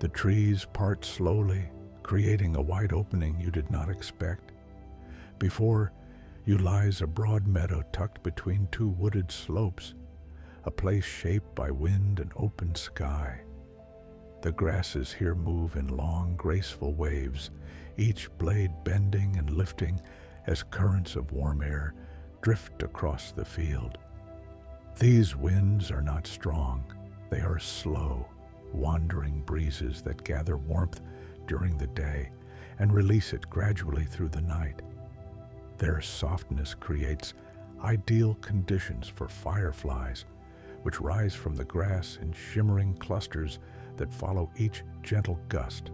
The trees part slowly, creating a wide opening you did not expect. Before you lies a broad meadow tucked between two wooded slopes, a place shaped by wind and open sky. The grasses here move in long, graceful waves, each blade bending and lifting as currents of warm air drift across the field. These winds are not strong. They are slow, wandering breezes that gather warmth during the day and release it gradually through the night. Their softness creates ideal conditions for fireflies, which rise from the grass in shimmering clusters that follow each gentle gust.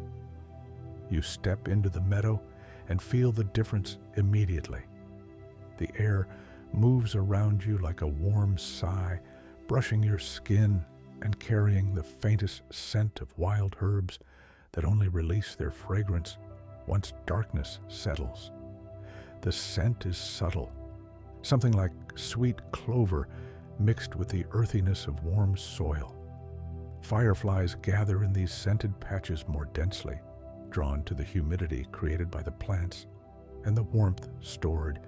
You step into the meadow and feel the difference immediately. The air moves around you like a warm sigh, brushing your skin and carrying the faintest scent of wild herbs that only release their fragrance once darkness settles. The scent is subtle, something like sweet clover mixed with the earthiness of warm soil. Fireflies gather in these scented patches more densely, drawn to the humidity created by the plants and the warmth stored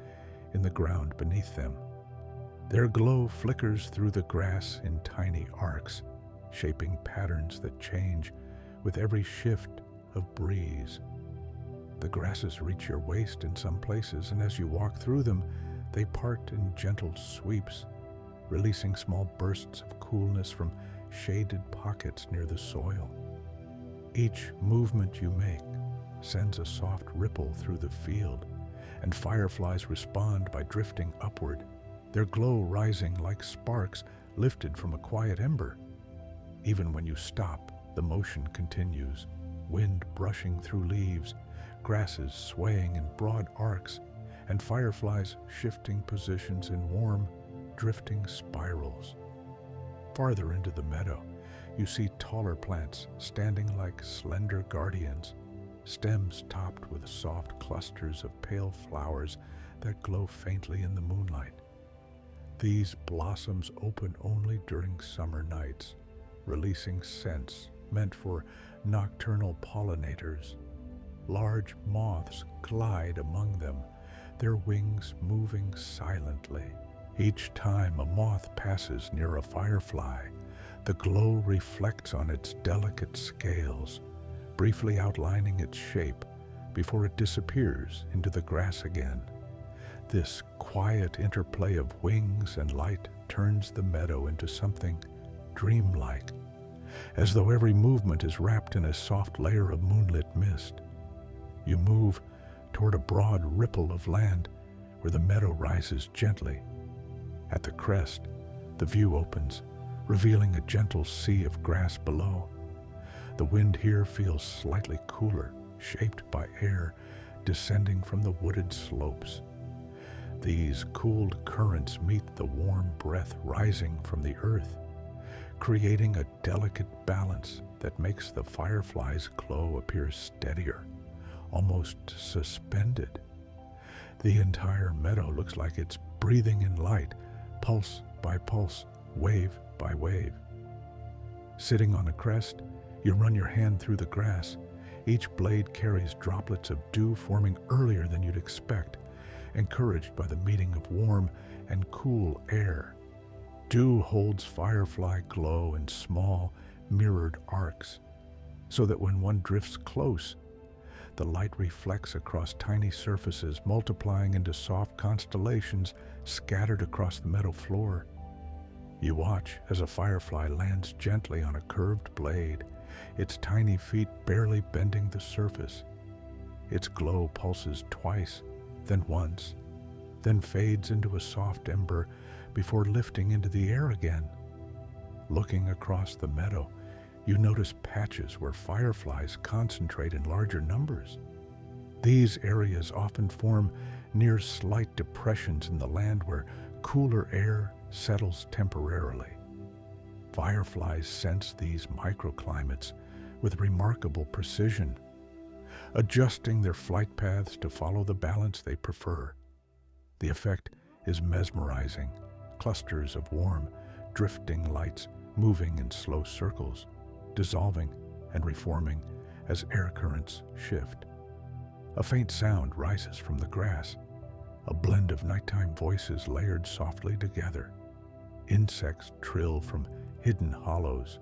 in the ground beneath them. Their glow flickers through the grass in tiny arcs, shaping patterns that change with every shift of breeze. The grasses reach your waist in some places, and as you walk through them, they part in gentle sweeps, releasing small bursts of coolness from shaded pockets near the soil. Each movement you make sends a soft ripple through the field, and fireflies respond by drifting upward, their glow rising like sparks lifted from a quiet ember. Even when you stop, the motion continues, wind brushing through leaves, grasses swaying in broad arcs, and fireflies shifting positions in warm, drifting spirals. Farther into the meadow, you see taller plants standing like slender guardians, stems topped with soft clusters of pale flowers that glow faintly in the moonlight. These blossoms open only during summer nights, releasing scents meant for nocturnal pollinators. Large moths glide among them, their wings moving silently. Each time a moth passes near a firefly, the glow reflects on its delicate scales, briefly outlining its shape before it disappears into the grass again. This quiet interplay of wings and light turns the meadow into something dreamlike, as though every movement is wrapped in a soft layer of moonlit mist. You move toward a broad ripple of land where the meadow rises gently. At the crest, the view opens, revealing a gentle sea of grass below. The wind here feels slightly cooler, shaped by air descending from the wooded slopes. These cooled currents meet the warm breath rising from the earth, creating a delicate balance that makes the firefly's glow appear steadier, almost suspended. The entire meadow looks like it's breathing in light, pulse by pulse, wave by wave. Sitting on a crest, you run your hand through the grass. Each blade carries droplets of dew forming earlier than you'd expect, encouraged by the meeting of warm and cool air. Dew holds firefly glow in small, mirrored arcs, so that when one drifts close, the light reflects across tiny surfaces, multiplying into soft constellations scattered across the meadow floor. You watch as a firefly lands gently on a curved blade, its tiny feet barely bending the surface. Its glow pulses twice, then once, then fades into a soft ember before lifting into the air again. Looking across the meadow, you notice patches where fireflies concentrate in larger numbers. These areas often form near slight depressions in the land where cooler air settles temporarily. Fireflies sense these microclimates with remarkable precision, adjusting their flight paths to follow the balance they prefer. The effect is mesmerizing, clusters of warm, drifting lights moving in slow circles, dissolving and reforming as air currents shift. A faint sound rises from the grass, a blend of nighttime voices layered softly together. Insects trill from hidden hollows.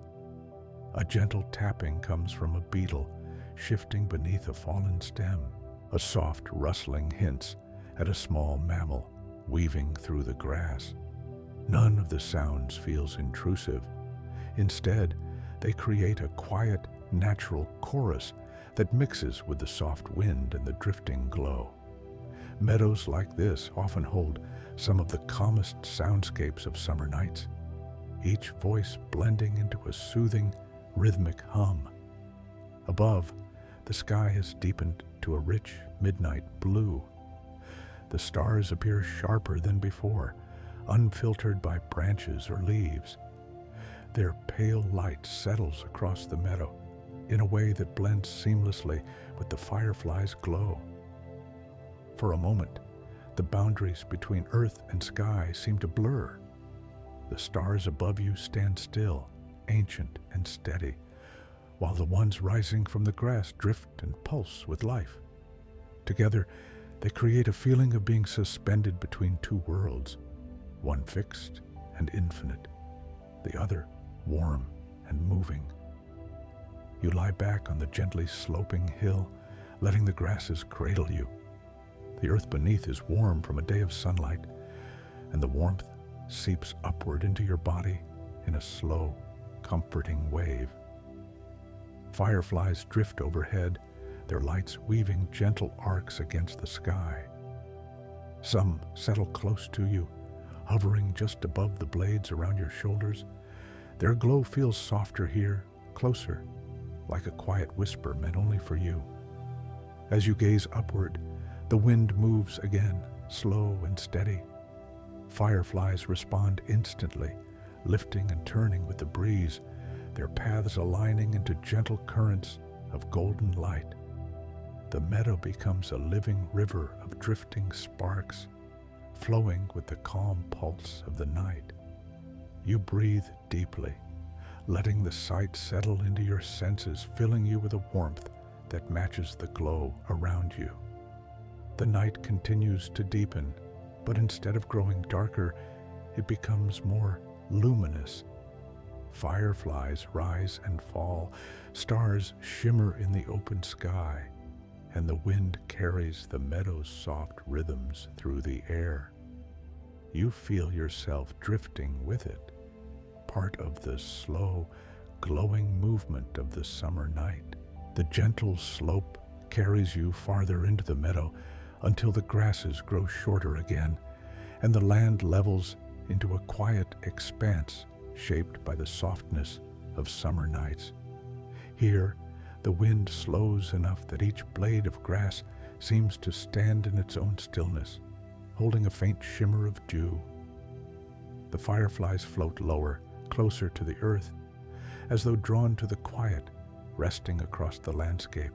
A gentle tapping comes from a beetle shifting beneath a fallen stem. A soft rustling hints at a small mammal weaving through the grass. None of the sounds feels intrusive. Instead, they create a quiet, natural chorus that mixes with the soft wind and the drifting glow. Meadows like this often hold some of the calmest soundscapes of summer nights, each voice blending into a soothing, rhythmic hum. Above, the sky has deepened to a rich midnight blue. The stars appear sharper than before, unfiltered by branches or leaves. Their pale light settles across the meadow in a way that blends seamlessly with the firefly's glow. For a moment, the boundaries between earth and sky seem to blur. The stars above you stand still, ancient and steady, while the ones rising from the grass drift and pulse with life. Together, they create a feeling of being suspended between two worlds, one fixed and infinite, the other warm and moving. You lie back on the gently sloping hill, letting the grasses cradle you. The earth beneath is warm from a day of sunlight, and the warmth seeps upward into your body in a slow, comforting wave. Fireflies drift overhead, their lights weaving gentle arcs against the sky. Some settle close to you, hovering just above the blades around your shoulders. Their glow feels softer here, closer, like a quiet whisper meant only for you. As you gaze upward, the wind moves again, slow and steady. Fireflies respond instantly, lifting and turning with the breeze, their paths aligning into gentle currents of golden light. The meadow becomes a living river of drifting sparks, flowing with the calm pulse of the night. You breathe deeply, letting the sight settle into your senses, filling you with a warmth that matches the glow around you. The night continues to deepen, but instead of growing darker, it becomes more luminous. Fireflies rise and fall, stars shimmer in the open sky, and the wind carries the meadow's soft rhythms through the air. You feel yourself drifting with it, part of the slow, glowing movement of the summer night. The gentle slope carries you farther into the meadow until the grasses grow shorter again, and the land levels into a quiet expanse shaped by the softness of summer nights. Here, the wind slows enough that each blade of grass seems to stand in its own stillness, holding a faint shimmer of dew. The fireflies float lower, closer to the earth, as though drawn to the quiet, resting across the landscape.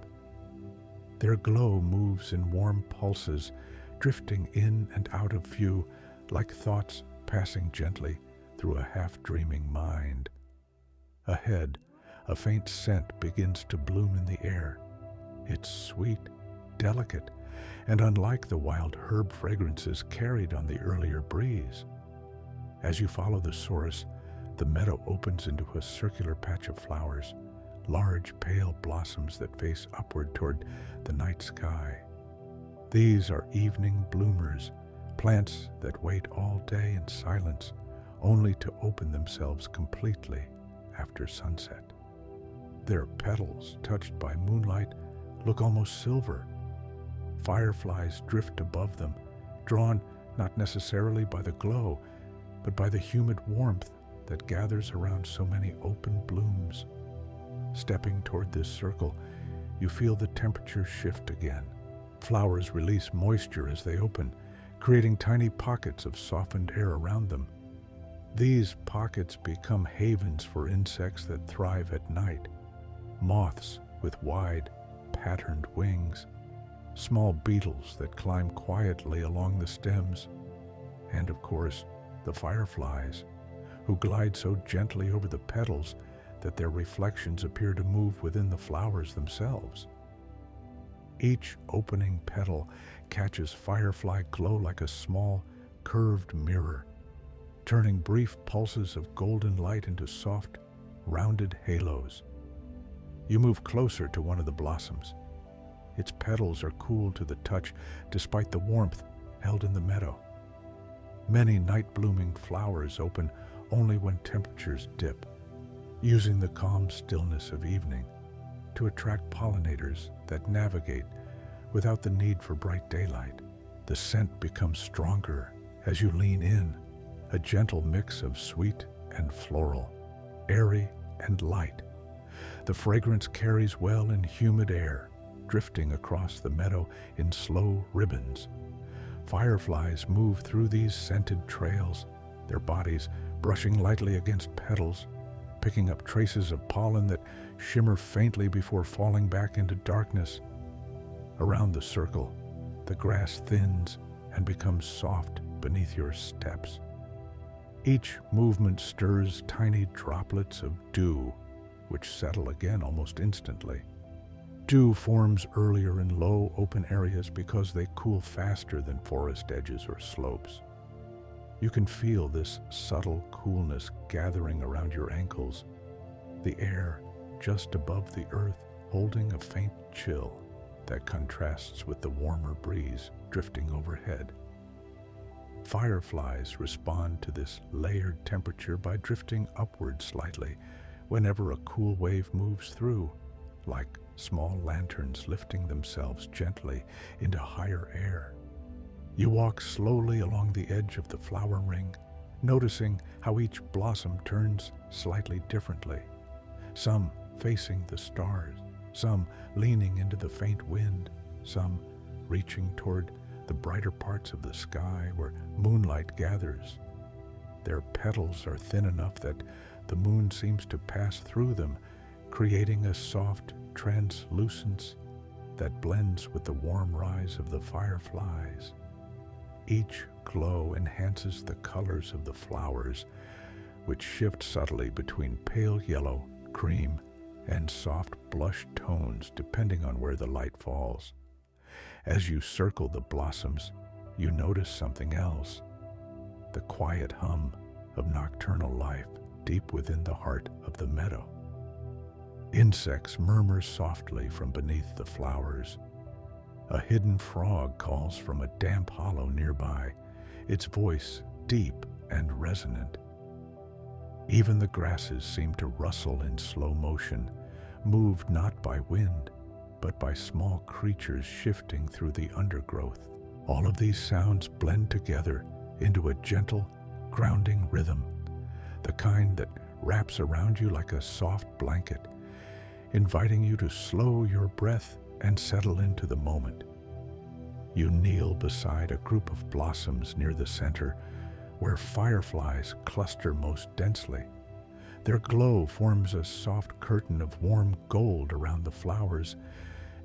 Their glow moves in warm pulses, drifting in and out of view like thoughts passing gently through a half-dreaming mind. Ahead, a faint scent begins to bloom in the air. It's sweet, delicate, and unlike the wild herb fragrances carried on the earlier breeze. As you follow the source, the meadow opens into a circular patch of flowers, large pale blossoms that face upward toward the night sky. These are evening bloomers, plants that wait all day in silence, only to open themselves completely after sunset. Their petals, touched by moonlight, look almost silver. Fireflies drift above them, drawn not necessarily by the glow, but by the humid warmth that gathers around so many open blooms. Stepping toward this circle, you feel the temperature shift again. Flowers release moisture as they open, creating tiny pockets of softened air around them. These pockets become havens for insects that thrive at night. Moths with wide, patterned wings, small beetles that climb quietly along the stems, and of course, the fireflies, who glide so gently over the petals that their reflections appear to move within the flowers themselves. Each opening petal catches firefly glow like a small, curved mirror, turning brief pulses of golden light into soft, rounded halos. You move closer to one of the blossoms. Its petals are cool to the touch despite the warmth held in the meadow. Many night-blooming flowers open only when temperatures dip, using the calm stillness of evening to attract pollinators that navigate without the need for bright daylight. The scent becomes stronger as you lean in, a gentle mix of sweet and floral, airy and light. The fragrance carries well in humid air, drifting across the meadow in slow ribbons. Fireflies move through these scented trails, their bodies brushing lightly against petals, picking up traces of pollen that shimmer faintly before falling back into darkness. Around the circle, the grass thins and becomes soft beneath your steps. Each movement stirs tiny droplets of dew, which settle again almost instantly. Dew forms earlier in low, open areas because they cool faster than forest edges or slopes. You can feel this subtle coolness gathering around your ankles, the air just above the earth holding a faint chill that contrasts with the warmer breeze drifting overhead. Fireflies respond to this layered temperature by drifting upward slightly whenever a cool wave moves through, like small lanterns lifting themselves gently into higher air. You walk slowly along the edge of the flower ring, noticing how each blossom turns slightly differently, some facing the stars, some leaning into the faint wind, some reaching toward the brighter parts of the sky where moonlight gathers. Their petals are thin enough that the moon seems to pass through them, creating a soft translucence that blends with the warm rise of the fireflies. Each glow enhances the colors of the flowers, which shift subtly between pale yellow, cream, and soft blush tones depending on where the light falls. As you circle the blossoms, you notice something else, the quiet hum of nocturnal life deep within the heart of the meadow. Insects murmur softly from beneath the flowers. A hidden frog calls from a damp hollow nearby, its voice deep and resonant. Even the grasses seem to rustle in slow motion, moved not by wind, but by small creatures shifting through the undergrowth. All of these sounds blend together into a gentle, grounding rhythm, the kind that wraps around you like a soft blanket, inviting you to slow your breath and settle into the moment. You kneel beside a group of blossoms near the center, where fireflies cluster most densely. Their glow forms a soft curtain of warm gold around the flowers,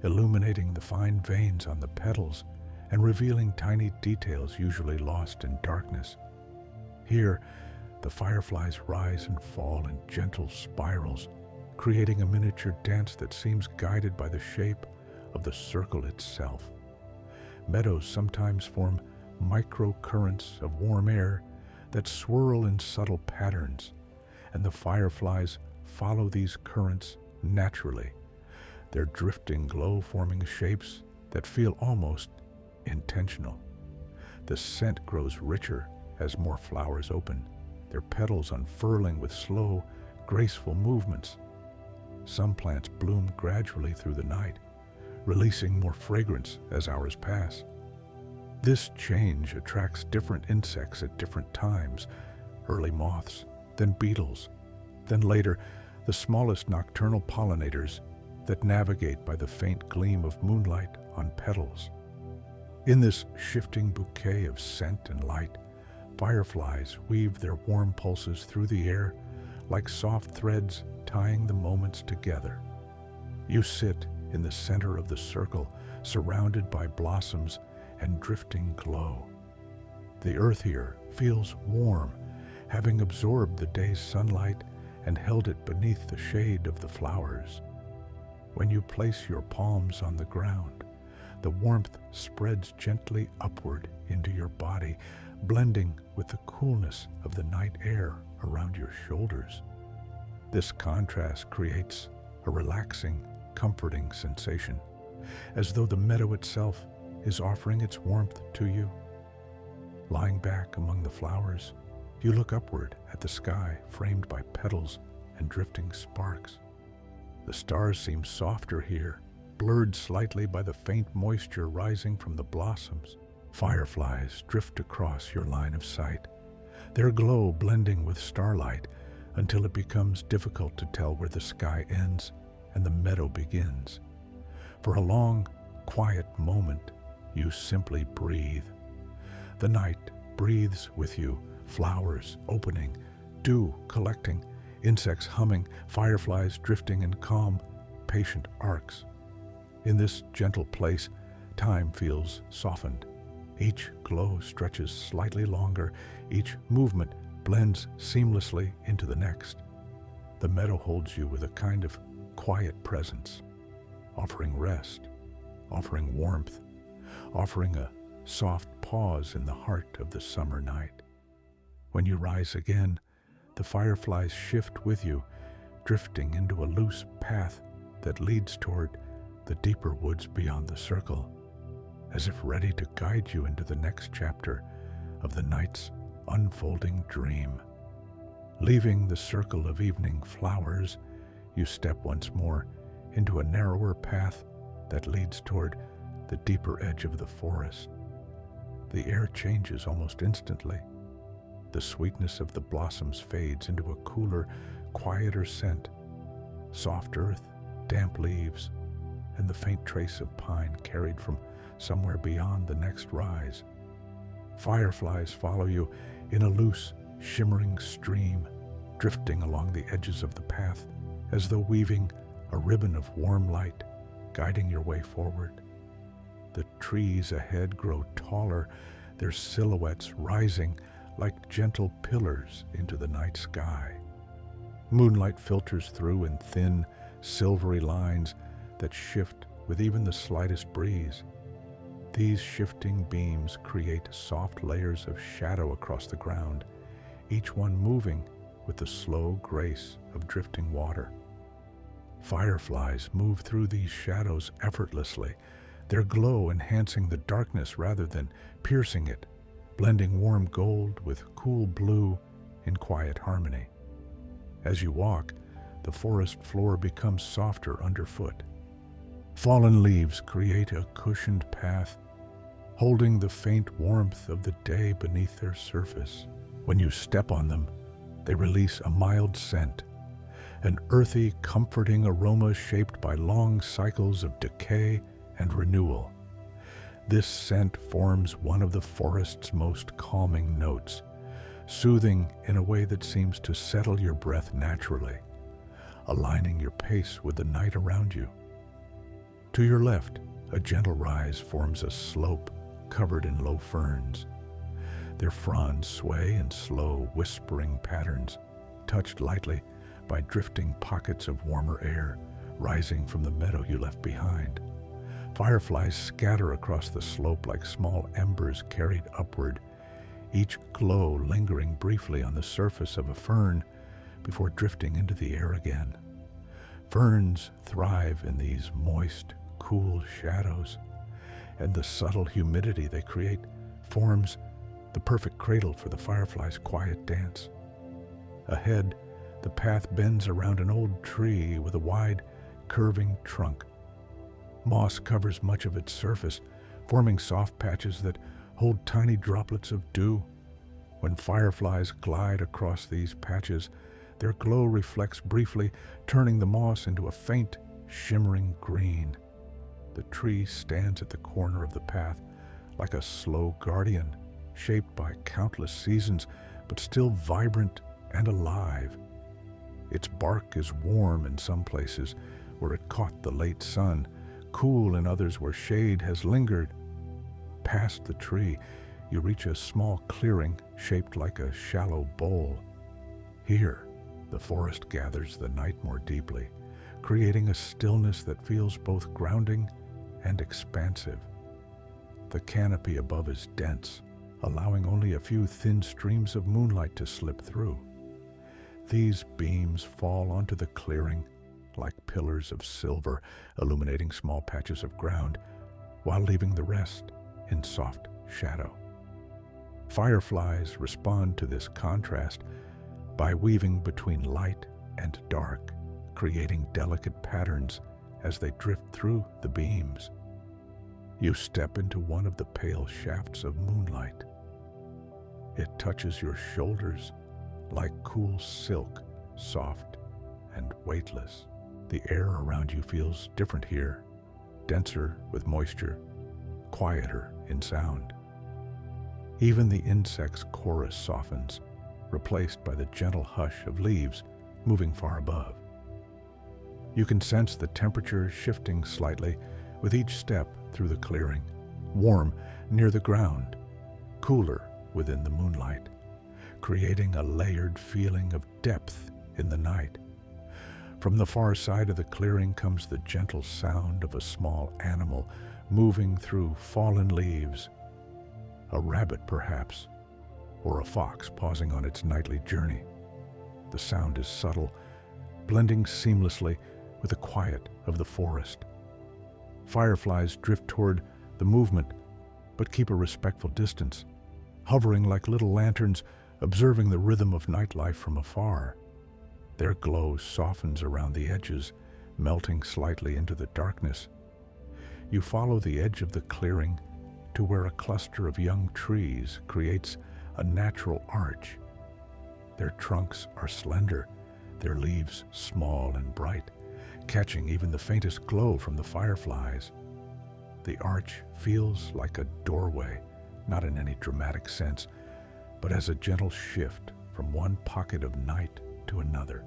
illuminating the fine veins on the petals and revealing tiny details usually lost in darkness. Here, the fireflies rise and fall in gentle spirals, creating a miniature dance that seems guided by the shape of the circle itself. Meadows sometimes form microcurrents of warm air that swirl in subtle patterns, and the fireflies follow these currents naturally, their drifting glow forming shapes that feel almost intentional. The scent grows richer as more flowers open, their petals unfurling with slow, graceful movements. Some plants bloom gradually through the night, releasing more fragrance as hours pass. This change attracts different insects at different times, early moths, then beetles, then later the smallest nocturnal pollinators that navigate by the faint gleam of moonlight on petals. In this shifting bouquet of scent and light, fireflies weave their warm pulses through the air like soft threads tying the moments together. You sit in the center of the circle, surrounded by blossoms and drifting glow. The earth here feels warm, having absorbed the day's sunlight and held it beneath the shade of the flowers. When you place your palms on the ground, the warmth spreads gently upward into your body, blending with the coolness of the night air around your shoulders. This contrast creates a relaxing, comforting sensation, as though the meadow itself is offering its warmth to you. Lying back among the flowers, you look upward at the sky framed by petals and drifting sparks. The stars seem softer here, blurred slightly by the faint moisture rising from the blossoms. Fireflies drift across your line of sight, their glow blending with starlight until it becomes difficult to tell where the sky ends and the meadow begins. For a long, quiet moment, you simply breathe. The night breathes with you, flowers opening, dew collecting, insects humming, fireflies drifting in calm, patient arcs. In this gentle place, time feels softened. Each glow stretches slightly longer, each movement blends seamlessly into the next. The meadow holds you with a kind of quiet presence, offering rest, offering warmth, offering a soft pause in the heart of the summer night. When you rise again, the fireflies shift with you, drifting into a loose path that leads toward the deeper woods beyond the circle, as if ready to guide you into the next chapter of the night's unfolding dream. Leaving the circle of evening flowers, you step once more into a narrower path that leads toward the deeper edge of the forest. The air changes almost instantly. The sweetness of the blossoms fades into a cooler, quieter scent. Soft earth, damp leaves, and the faint trace of pine carried from somewhere beyond the next rise. Fireflies follow you in a loose, shimmering stream, drifting along the edges of the path as though weaving a ribbon of warm light, guiding your way forward. The trees ahead grow taller, their silhouettes rising like gentle pillars into the night sky. Moonlight filters through in thin, silvery lines that shift with even the slightest breeze. These shifting beams create soft layers of shadow across the ground, each one moving with the slow grace of drifting water. Fireflies move through these shadows effortlessly, their glow enhancing the darkness rather than piercing it, blending warm gold with cool blue in quiet harmony. As you walk, the forest floor becomes softer underfoot. Fallen leaves create a cushioned path, holding the faint warmth of the day beneath their surface. When you step on them, they release a mild scent, an earthy, comforting aroma shaped by long cycles of decay and renewal. This scent forms one of the forest's most calming notes, soothing in a way that seems to settle your breath naturally, aligning your pace with the night around you. To your left, a gentle rise forms a slope covered in low ferns. Their fronds sway in slow, whispering patterns, touched lightly by drifting pockets of warmer air rising from the meadow you left behind. Fireflies scatter across the slope like small embers carried upward, each glow lingering briefly on the surface of a fern before drifting into the air again. Ferns thrive in these moist, cool shadows, and the subtle humidity they create forms the perfect cradle for the firefly's quiet dance. Ahead, the path bends around an old tree with a wide, curving trunk. Moss covers much of its surface, forming soft patches that hold tiny droplets of dew. When fireflies glide across these patches, their glow reflects briefly, turning the moss into a faint, shimmering green. The tree stands at the corner of the path like a slow guardian, shaped by countless seasons, but still vibrant and alive. Its bark is warm in some places where it caught the late sun, cool in others where shade has lingered. Past the tree, you reach a small clearing shaped like a shallow bowl. Here, the forest gathers the night more deeply, creating a stillness that feels both grounding and expansive. The canopy above is dense, allowing only a few thin streams of moonlight to slip through. These beams fall onto the clearing like pillars of silver, illuminating small patches of ground, while leaving the rest in soft shadow. Fireflies respond to this contrast by weaving between light and dark, creating delicate patterns as they drift through the beams. You step into one of the pale shafts of moonlight. It touches your shoulders like cool silk, soft and weightless. The air around you feels different here, denser with moisture, quieter in sound. Even the insect's chorus softens, replaced by the gentle hush of leaves moving far above. You can sense the temperature shifting slightly with each step through the clearing, warm near the ground, cooler within the moonlight, creating a layered feeling of depth in the night. From the far side of the clearing comes the gentle sound of a small animal moving through fallen leaves. A rabbit, perhaps, or a fox pausing on its nightly journey. The sound is subtle, blending seamlessly with the quiet of the forest. Fireflies drift toward the movement, but keep a respectful distance, hovering like little lanterns, observing the rhythm of nightlife from afar. Their glow softens around the edges, melting slightly into the darkness. You follow the edge of the clearing to where a cluster of young trees creates a natural arch. Their trunks are slender, their leaves small and bright, catching even the faintest glow from the fireflies. The arch feels like a doorway, not in any dramatic sense, but as a gentle shift from one pocket of night to another.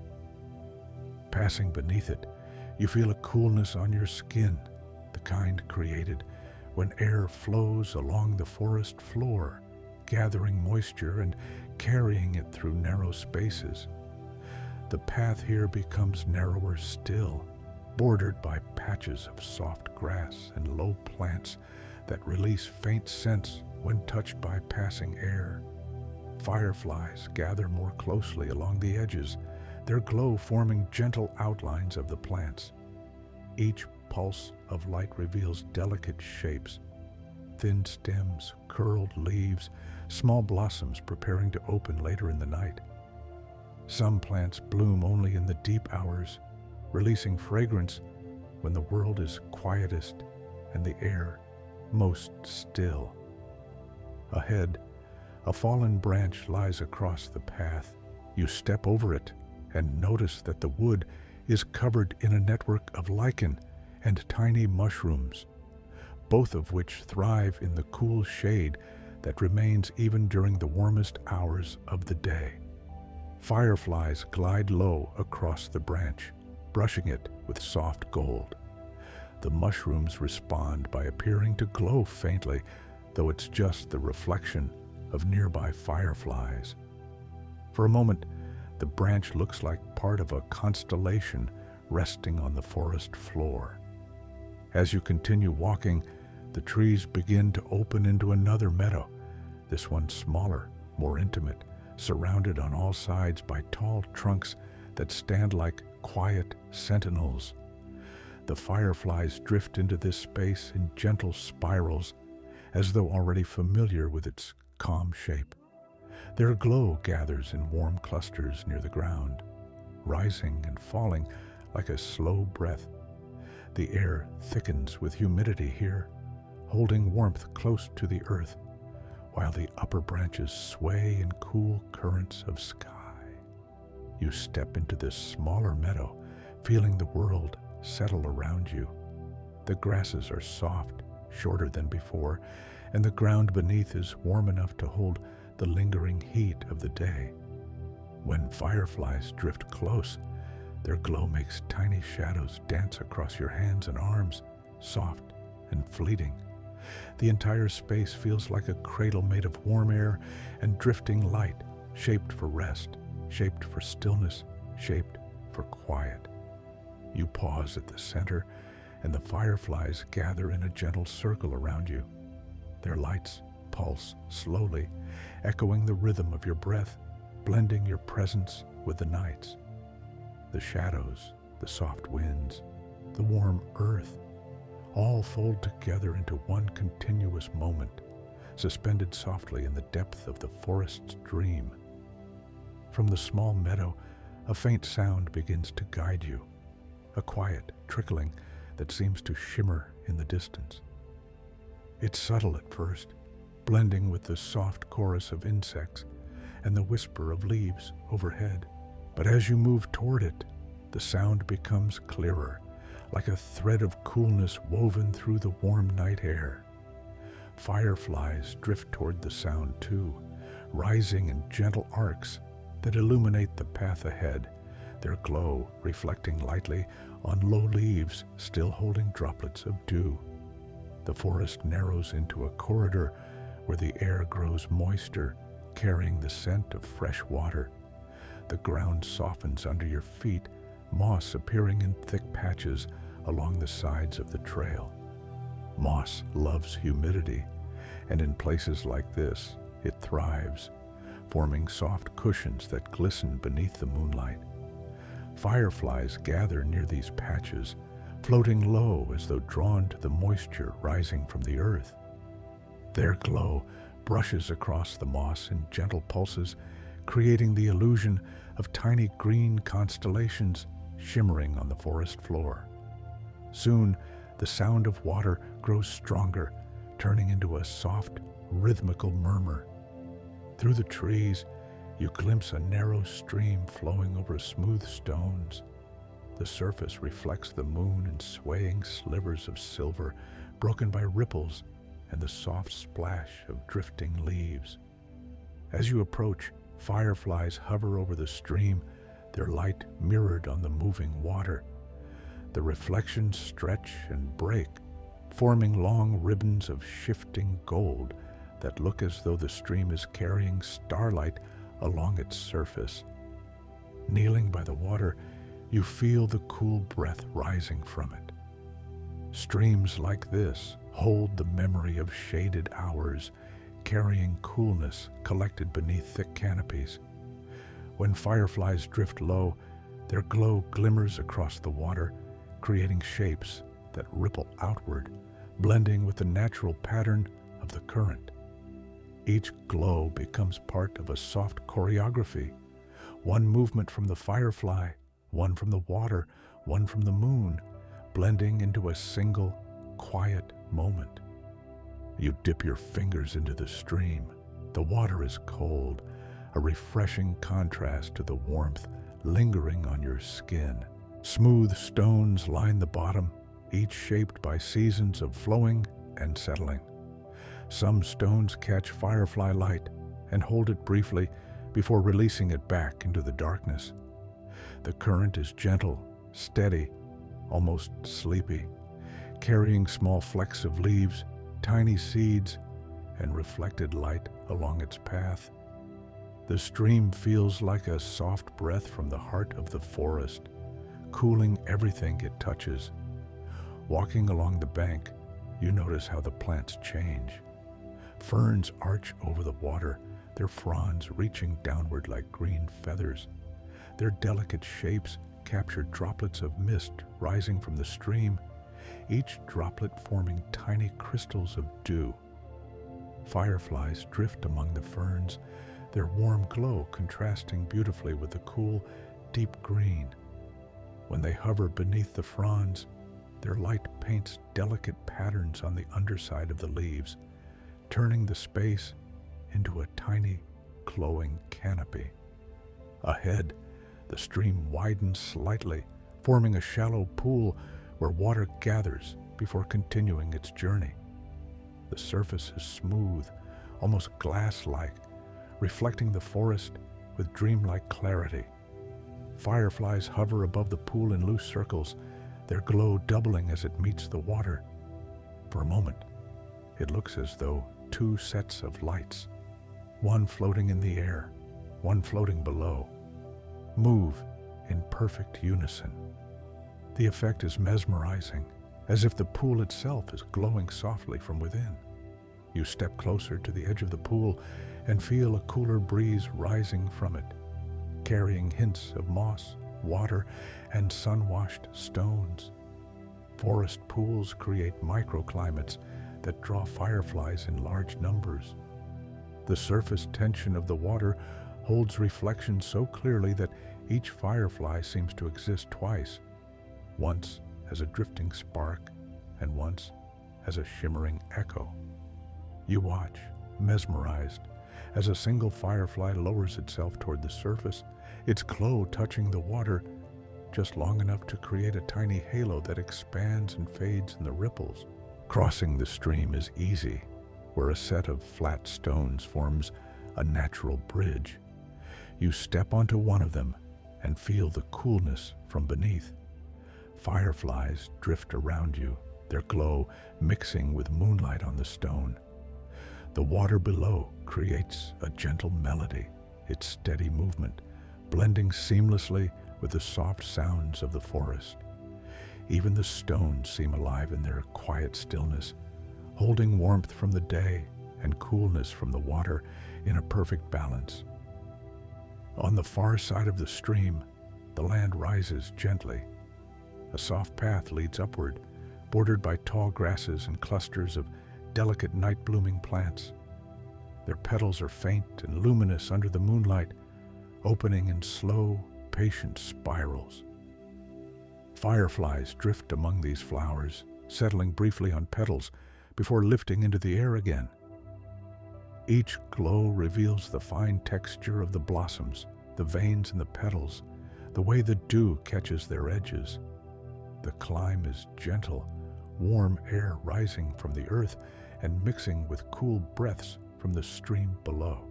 Passing beneath it, you feel a coolness on your skin, the kind created when air flows along the forest floor, gathering moisture and carrying it through narrow spaces. The path here becomes narrower still, bordered by patches of soft grass and low plants that release faint scents when touched by passing air. Fireflies gather more closely along the edges, their glow forming gentle outlines of the plants. Each pulse of light reveals delicate shapes, thin stems, curled leaves, small blossoms preparing to open later in the night. Some plants bloom only in the deep hours, releasing fragrance when the world is quietest and the air most still. Ahead, a fallen branch lies across the path. You step over it and notice that the wood is covered in a network of lichen and tiny mushrooms, both of which thrive in the cool shade that remains even during the warmest hours of the day. Fireflies glide low across the branch, brushing it with soft gold. the mushrooms respond by appearing to glow faintly, though it's just the reflection of nearby fireflies. For a moment, the branch looks like part of a constellation resting on the forest floor. As you continue walking, the trees begin to open into another meadow, this one smaller, more intimate, surrounded on all sides by tall trunks that stand like quiet sentinels. The fireflies drift into this space in gentle spirals, as though already familiar with its calm shape. Their glow gathers in warm clusters near the ground, rising and falling like a slow breath. The air thickens with humidity here, holding warmth close to the earth, while the upper branches sway in cool currents of sky. You step into this smaller meadow, feeling the world settle around you. The grasses are soft, shorter than before, and the ground beneath is warm enough to hold the lingering heat of the day. When fireflies drift close, their glow makes tiny shadows dance across your hands and arms, soft and fleeting. The entire space feels like a cradle made of warm air and drifting light, shaped for rest, shaped for stillness, shaped for quiet. You pause at the center, and the fireflies gather in a gentle circle around you. Their lights pulse slowly, echoing the rhythm of your breath, blending your presence with the night's. The shadows, the soft winds, the warm earth, all fold together into one continuous moment, suspended softly in the depth of the forest's dream. From the small meadow, a faint sound begins to guide you, a quiet trickling that seems to shimmer in the distance. It's subtle at first, blending with the soft chorus of insects and the whisper of leaves overhead. But as you move toward it, the sound becomes clearer, like a thread of coolness woven through the warm night air. Fireflies drift toward the sound too, rising in gentle arcs that illuminate the path ahead, their glow reflecting lightly on low leaves still holding droplets of dew. The forest narrows into a corridor where the air grows moister, carrying the scent of fresh water. The ground softens under your feet, moss appearing in thick patches along the sides of the trail. Moss loves humidity, and in places like this, it thrives, forming soft cushions that glisten beneath the moonlight. Fireflies gather near these patches, floating low as though drawn to the moisture rising from the earth. Their glow brushes across the moss in gentle pulses, creating the illusion of tiny green constellations shimmering on the forest floor. Soon, the sound of water grows stronger, turning into a soft, rhythmical murmur. Through the trees, you glimpse a narrow stream flowing over smooth stones. The surface reflects the moon in swaying slivers of silver, broken by ripples and the soft splash of drifting leaves. As you approach, fireflies hover over the stream, their light mirrored on the moving water. The reflections stretch and break, forming long ribbons of shifting gold that look as though the stream is carrying starlight along its surface. Kneeling by the water, you feel the cool breath rising from it. Streams like this hold the memory of shaded hours, carrying coolness collected beneath thick canopies. When fireflies drift low, their glow glimmers across the water, creating shapes that ripple outward, blending with the natural pattern of the current. Each glow becomes part of a soft choreography, one movement from the firefly, one from the water, one from the moon, blending into a single, quiet moment. You dip your fingers into the stream. The water is cold, a refreshing contrast to the warmth lingering on your skin. Smooth stones line the bottom, each shaped by seasons of flowing and settling. Some stones catch firefly light and hold it briefly before releasing it back into the darkness. The current is gentle, steady, almost sleepy, carrying small flecks of leaves, tiny seeds, and reflected light along its path. The stream feels like a soft breath from the heart of the forest, cooling everything it touches. Walking along the bank, you notice how the plants change. Ferns arch over the water, their fronds reaching downward like green feathers. Their delicate shapes capture droplets of mist rising from the stream, each droplet forming tiny crystals of dew. Fireflies drift among the ferns, their warm glow contrasting beautifully with the cool, deep green. When they hover beneath the fronds, their light paints delicate patterns on the underside of the leaves, turning the space into a tiny, glowing canopy. Ahead, the stream widens slightly, forming a shallow pool where water gathers before continuing its journey. The surface is smooth, almost glass-like, reflecting the forest with dreamlike clarity. Fireflies hover above the pool in loose circles, their glow doubling as it meets the water. For a moment, it looks as though two sets of lights, one floating in the air, one floating below, move in perfect unison. The effect is mesmerizing, as if the pool itself is glowing softly from within. You step closer to the edge of the pool and feel a cooler breeze rising from it, carrying hints of moss, water, and sun-washed stones. Forest pools create microclimates that draw fireflies in large numbers. The surface tension of the water holds reflection so clearly that each firefly seems to exist twice, once as a drifting spark and once as a shimmering echo. You watch, mesmerized, as a single firefly lowers itself toward the surface, its glow touching the water just long enough to create a tiny halo that expands and fades in the ripples. Crossing the stream is easy, where a set of flat stones forms a natural bridge. You step onto one of them and feel the coolness from beneath. Fireflies drift around you, their glow mixing with moonlight on the stone. The water below creates a gentle melody, its steady movement blending seamlessly with the soft sounds of the forest. Even the stones seem alive in their quiet stillness, holding warmth from the day and coolness from the water in a perfect balance. On the far side of the stream, the land rises gently. A soft path leads upward, bordered by tall grasses and clusters of delicate night-blooming plants. Their petals are faint and luminous under the moonlight, opening in slow, patient spirals. Fireflies drift among these flowers, settling briefly on petals before lifting into the air again. Each glow reveals the fine texture of the blossoms, the veins in the petals, the way the dew catches their edges. The climb is gentle, warm air rising from the earth and mixing with cool breaths from the stream below.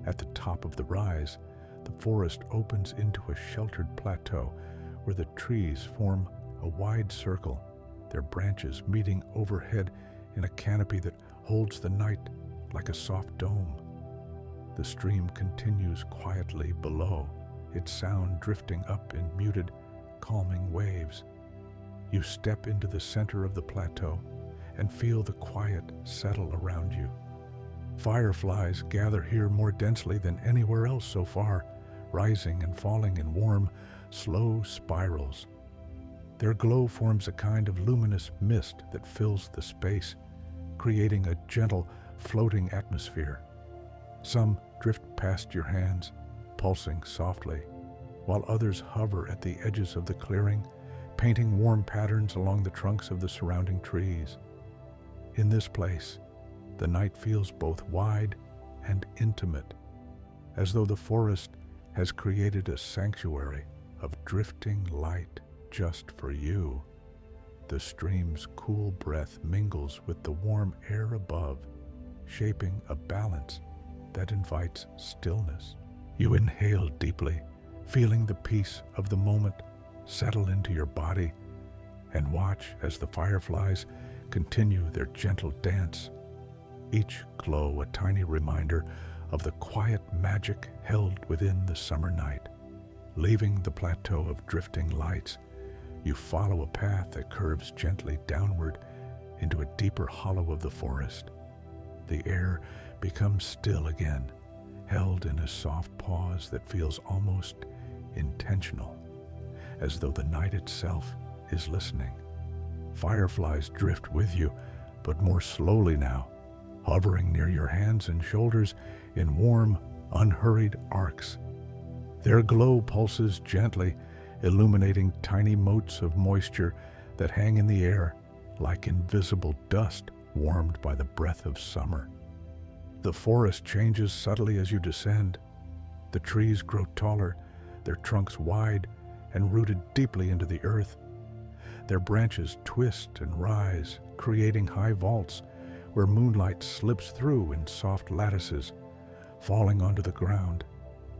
At the top of the rise, the forest opens into a sheltered plateau where the trees form a wide circle, their branches meeting overhead in a canopy that holds the night like a soft dome. The stream continues quietly below, its sound drifting up in muted, calming waves. You step into the center of the plateau and feel the quiet settle around you. Fireflies gather here more densely than anywhere else so far, rising and falling in warm, slow spirals. Their glow forms a kind of luminous mist that fills the space, creating a gentle, floating atmosphere. Some drift past your hands, pulsing softly, while others hover at the edges of the clearing, painting warm patterns along the trunks of the surrounding trees. In this place, the night feels both wide and intimate, as though the forest has created a sanctuary of drifting light just for you. The stream's cool breath mingles with the warm air above, shaping a balance that invites stillness. You inhale deeply, feeling the peace of the moment settle into your body, and watch as the fireflies continue their gentle dance, each glow a tiny reminder of the quiet magic held within the summer night. Leaving the plateau of drifting lights, you follow a path that curves gently downward into a deeper hollow of the forest. The air becomes still again, held in a soft pause that feels almost intentional, as though the night itself is listening. Fireflies drift with you, but more slowly now, hovering near your hands and shoulders in warm, unhurried arcs. Their glow pulses gently, illuminating tiny motes of moisture that hang in the air like invisible dust warmed by the breath of summer. The forest changes subtly as you descend. The trees grow taller, their trunks wide and rooted deeply into the earth. Their branches twist and rise, creating high vaults where moonlight slips through in soft lattices, falling onto the ground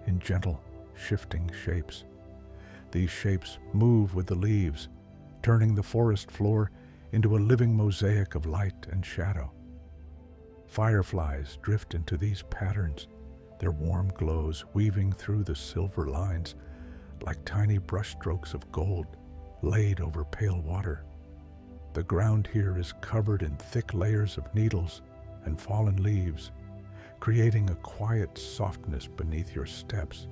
in gentle, shifting shapes. These shapes move with the leaves, turning the forest floor into a living mosaic of light and shadow. Fireflies drift into these patterns, their warm glows weaving through the silver lines like tiny brushstrokes of gold laid over pale water. The ground here is covered in thick layers of needles and fallen leaves, creating a quiet softness beneath your steps.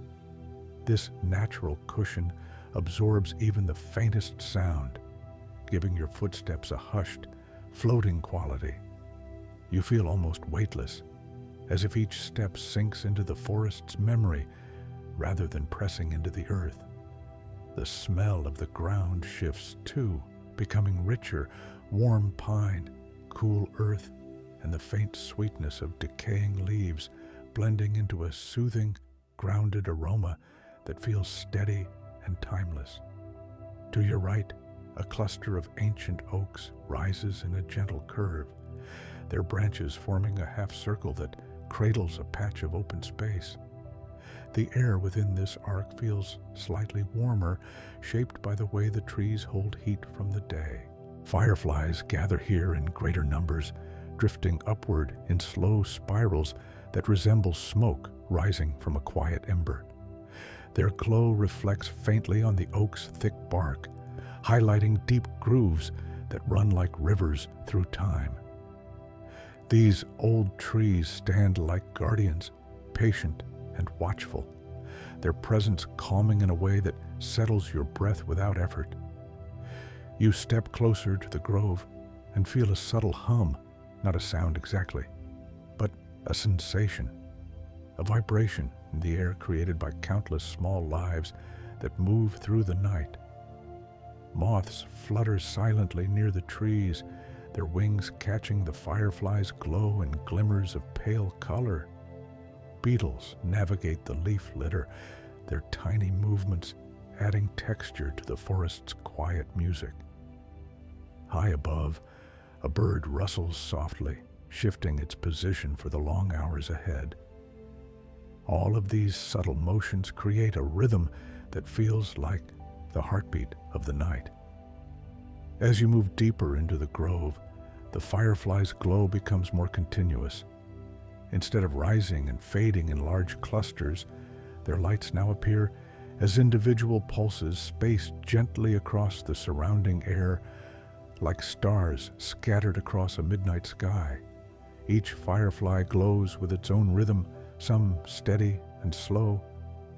This natural cushion absorbs even the faintest sound, giving your footsteps a hushed, floating quality. You feel almost weightless, as if each step sinks into the forest's memory rather than pressing into the earth. The smell of the ground shifts too, becoming richer, warm pine, cool earth, and the faint sweetness of decaying leaves blending into a soothing, grounded aroma that feels steady and timeless. To your right, a cluster of ancient oaks rises in a gentle curve, their branches forming a half circle that cradles a patch of open space. The air within this arc feels slightly warmer, shaped by the way the trees hold heat from the day. Fireflies gather here in greater numbers, drifting upward in slow spirals that resemble smoke rising from a quiet ember. Their glow reflects faintly on the oak's thick bark, highlighting deep grooves that run like rivers through time. These old trees stand like guardians, patient and watchful, their presence calming in a way that settles your breath without effort. You step closer to the grove and feel a subtle hum, not a sound exactly, but a sensation, a vibration in the air created by countless small lives that move through the night. Moths flutter silently near the trees, their wings catching the fireflies' glow and glimmers of pale color. Beetles navigate the leaf litter, their tiny movements adding texture to the forest's quiet music. High above, a bird rustles softly, shifting its position for the long hours ahead. All of these subtle motions create a rhythm that feels like the heartbeat of the night. As you move deeper into the grove, the fireflies' glow becomes more continuous. Instead of rising and fading in large clusters, their lights now appear as individual pulses spaced gently across the surrounding air, like stars scattered across a midnight sky. Each firefly glows with its own rhythm, some steady and slow,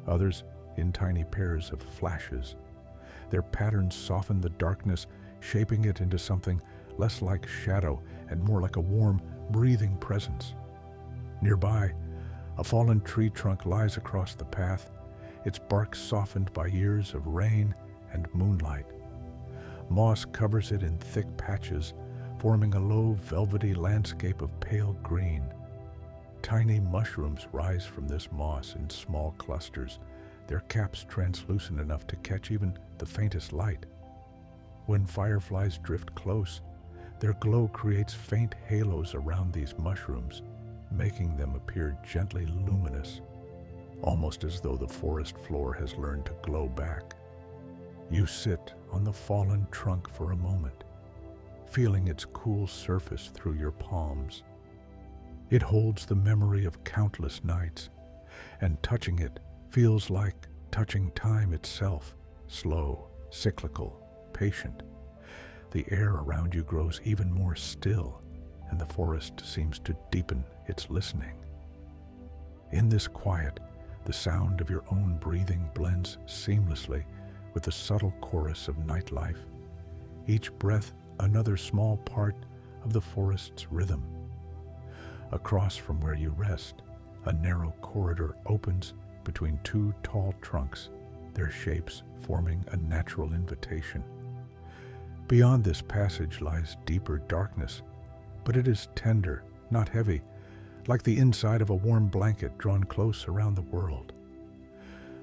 others in tiny pairs of flashes. Their patterns soften the darkness, shaping it into something less like shadow and more like a warm, breathing presence. Nearby, a fallen tree trunk lies across the path, its bark softened by years of rain and moonlight. Moss covers it in thick patches, forming a low, velvety landscape of pale green. Tiny mushrooms rise from this moss in small clusters, their caps translucent enough to catch even the faintest light. When fireflies drift close, their glow creates faint halos around these mushrooms, making them appear gently luminous, almost as though the forest floor has learned to glow back. You sit on the fallen trunk for a moment, feeling its cool surface through your palms. It holds the memory of countless nights, and touching it feels like touching time itself, slow, cyclical, patient. The air around you grows even more still, and the forest seems to deepen its listening. In this quiet, the sound of your own breathing blends seamlessly with the subtle chorus of nightlife, each breath another small part of the forest's rhythm. Across from where you rest, a narrow corridor opens between two tall trunks, their shapes forming a natural invitation. Beyond this passage lies deeper darkness, but it is tender, not heavy, like the inside of a warm blanket drawn close around the world.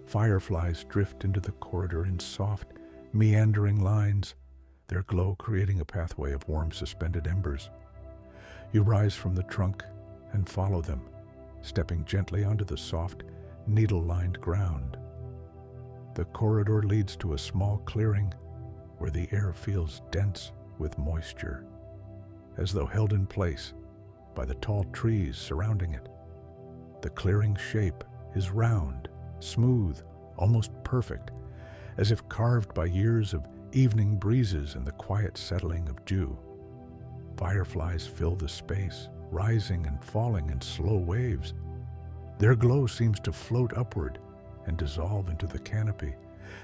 Fireflies drift into the corridor in soft, meandering lines, their glow creating a pathway of warm suspended embers. You rise from the trunk and follow them, stepping gently onto the soft, needle-lined ground. The corridor leads to a small clearing where the air feels dense with moisture, as though held in place by the tall trees surrounding it. The clearing's shape is round, smooth, almost perfect, as if carved by years of evening breezes and the quiet settling of dew. Fireflies fill the space, rising and falling in slow waves. Their glow seems to float upward and dissolve into the canopy,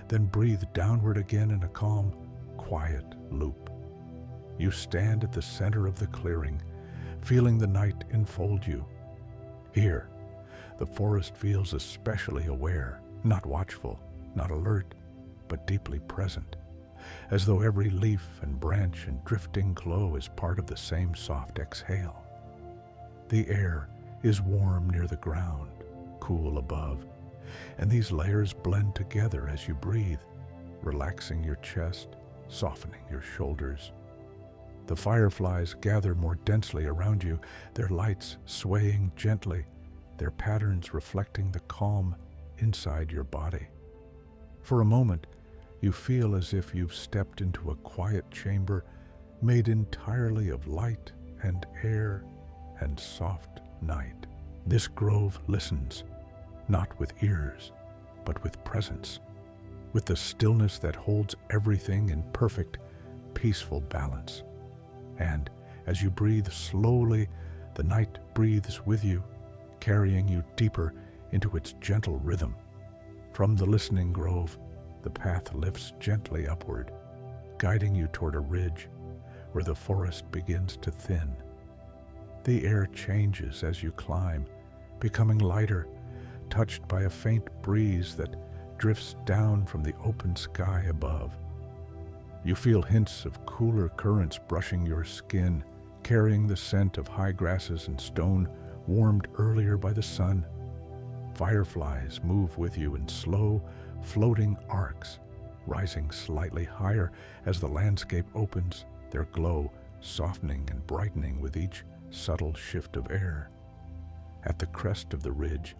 then breathe downward again in a calm, quiet loop. You stand at the center of the clearing, feeling the night enfold you. Here, the forest feels especially aware, not watchful, not alert, but deeply present, as though every leaf and branch and drifting glow is part of the same soft exhale. The air is warm near the ground, cool above, and these layers blend together as you breathe, relaxing your chest, softening your shoulders. The fireflies gather more densely around you, their lights swaying gently, their patterns reflecting the calm inside your body. For a moment, you feel as if you've stepped into a quiet chamber made entirely of light and air and soft night. This grove listens, not with ears, but with presence, with the stillness that holds everything in perfect, peaceful balance. And as you breathe slowly, the night breathes with you, carrying you deeper into its gentle rhythm. From the listening grove, the path lifts gently upward, guiding you toward a ridge where the forest begins to thin. The air changes as you climb, becoming lighter, touched by a faint breeze that drifts down from the open sky above. You feel hints of cooler currents brushing your skin, carrying the scent of high grasses and stone warmed earlier by the sun. Fireflies move with you in slow, floating arcs, rising slightly higher as the landscape opens, their glow softening and brightening with each subtle shift of air. At the crest of the ridge,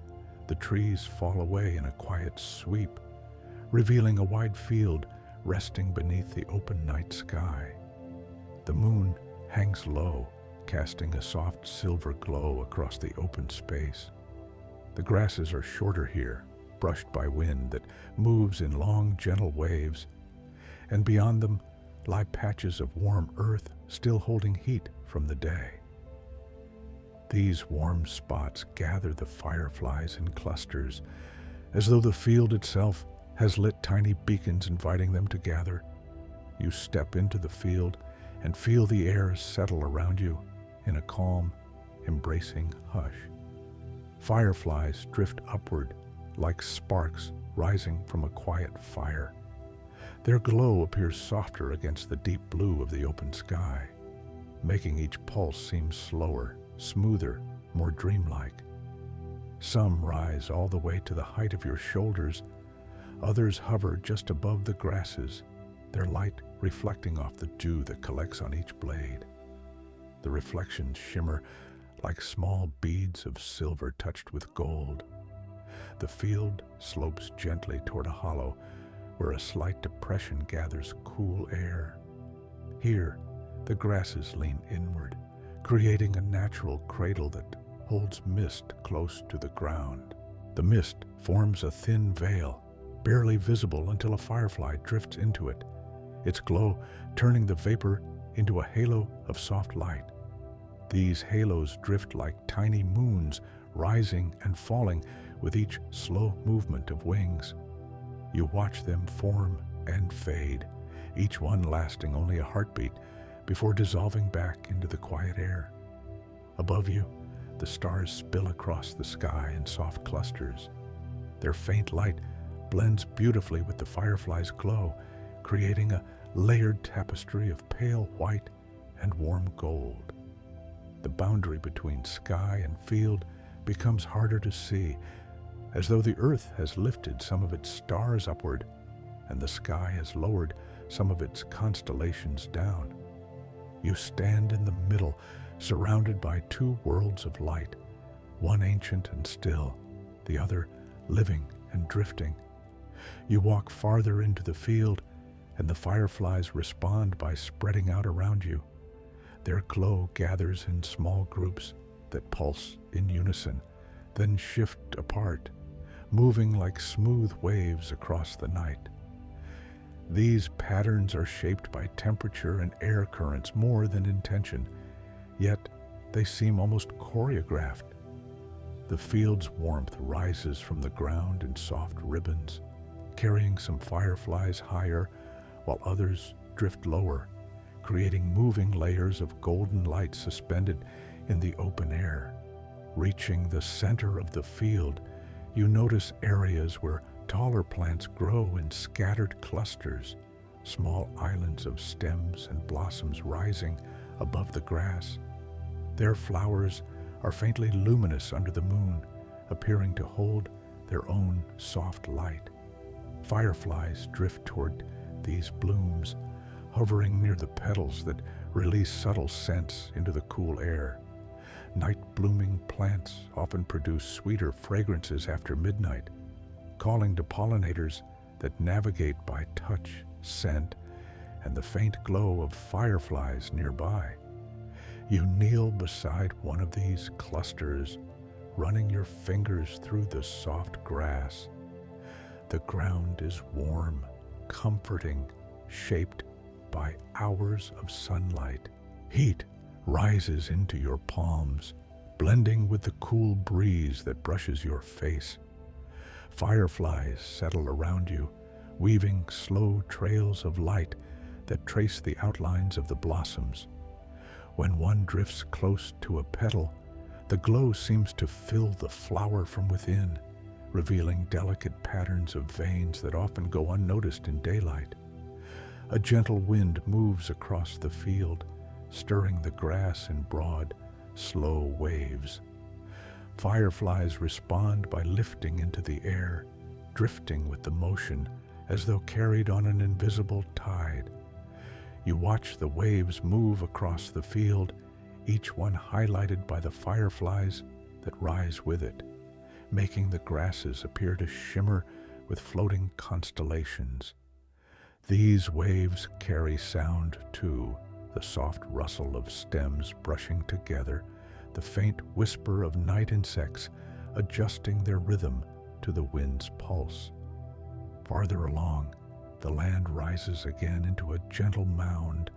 the trees fall away in a quiet sweep, revealing a wide field resting beneath the open night sky. The moon hangs low, casting a soft silver glow across the open space. The grasses are shorter here, brushed by wind that moves in long, gentle waves, and beyond them lie patches of warm earth still holding heat from the day. These warm spots gather the fireflies in clusters, as though the field itself has lit tiny beacons inviting them to gather. You step into the field and feel the air settle around you in a calm, embracing hush. Fireflies drift upward like sparks rising from a quiet fire. Their glow appears softer against the deep blue of the open sky, making each pulse seem slower, smoother, more dreamlike. Some rise all the way to the height of your shoulders, others hover just above the grasses, their light reflecting off the dew that collects on each blade. The reflections shimmer like small beads of silver touched with gold. The field slopes gently toward a hollow where a slight depression gathers cool air. Here, the grasses lean inward, creating a natural cradle that holds mist close to the ground. The mist forms a thin veil, barely visible until a firefly drifts into it, its glow turning the vapor into a halo of soft light. These halos drift like tiny moons, rising and falling with each slow movement of wings. You watch them form and fade, each one lasting only a heartbeat before dissolving back into the quiet air. Above you, the stars spill across the sky in soft clusters. Their faint light blends beautifully with the firefly's glow, creating a layered tapestry of pale white and warm gold. The boundary between sky and field becomes harder to see, as though the earth has lifted some of its stars upward and the sky has lowered some of its constellations down. You stand in the middle, surrounded by two worlds of light, one ancient and still, the other living and drifting. You walk farther into the field, and the fireflies respond by spreading out around you. Their glow gathers in small groups that pulse in unison, then shift apart, moving like smooth waves across the night. These patterns are shaped by temperature and air currents more than intention, yet they seem almost choreographed. The field's warmth rises from the ground in soft ribbons, carrying some fireflies higher while others drift lower, creating moving layers of golden light suspended in the open air. Reaching the center of the field, you notice areas where taller plants grow in scattered clusters, small islands of stems and blossoms rising above the grass. Their flowers are faintly luminous under the moon, appearing to hold their own soft light. Fireflies drift toward these blooms, hovering near the petals that release subtle scents into the cool air. Night-blooming plants often produce sweeter fragrances after midnight, calling to pollinators that navigate by touch, scent, and the faint glow of fireflies nearby. You kneel beside one of these clusters, running your fingers through the soft grass. The ground is warm, comforting, shaped by hours of sunlight. Heat rises into your palms, blending with the cool breeze that brushes your face. Fireflies settle around you, weaving slow trails of light that trace the outlines of the blossoms. When one drifts close to a petal, the glow seems to fill the flower from within, revealing delicate patterns of veins that often go unnoticed in daylight. A gentle wind moves across the field, stirring the grass in broad, slow waves. Fireflies respond by lifting into the air, drifting with the motion as though carried on an invisible tide. You watch the waves move across the field, each one highlighted by the fireflies that rise with it, making the grasses appear to shimmer with floating constellations. These waves carry sound too, the soft rustle of stems brushing together, the faint whisper of night insects adjusting their rhythm to the wind's pulse. Farther along, the land rises again into a gentle mound,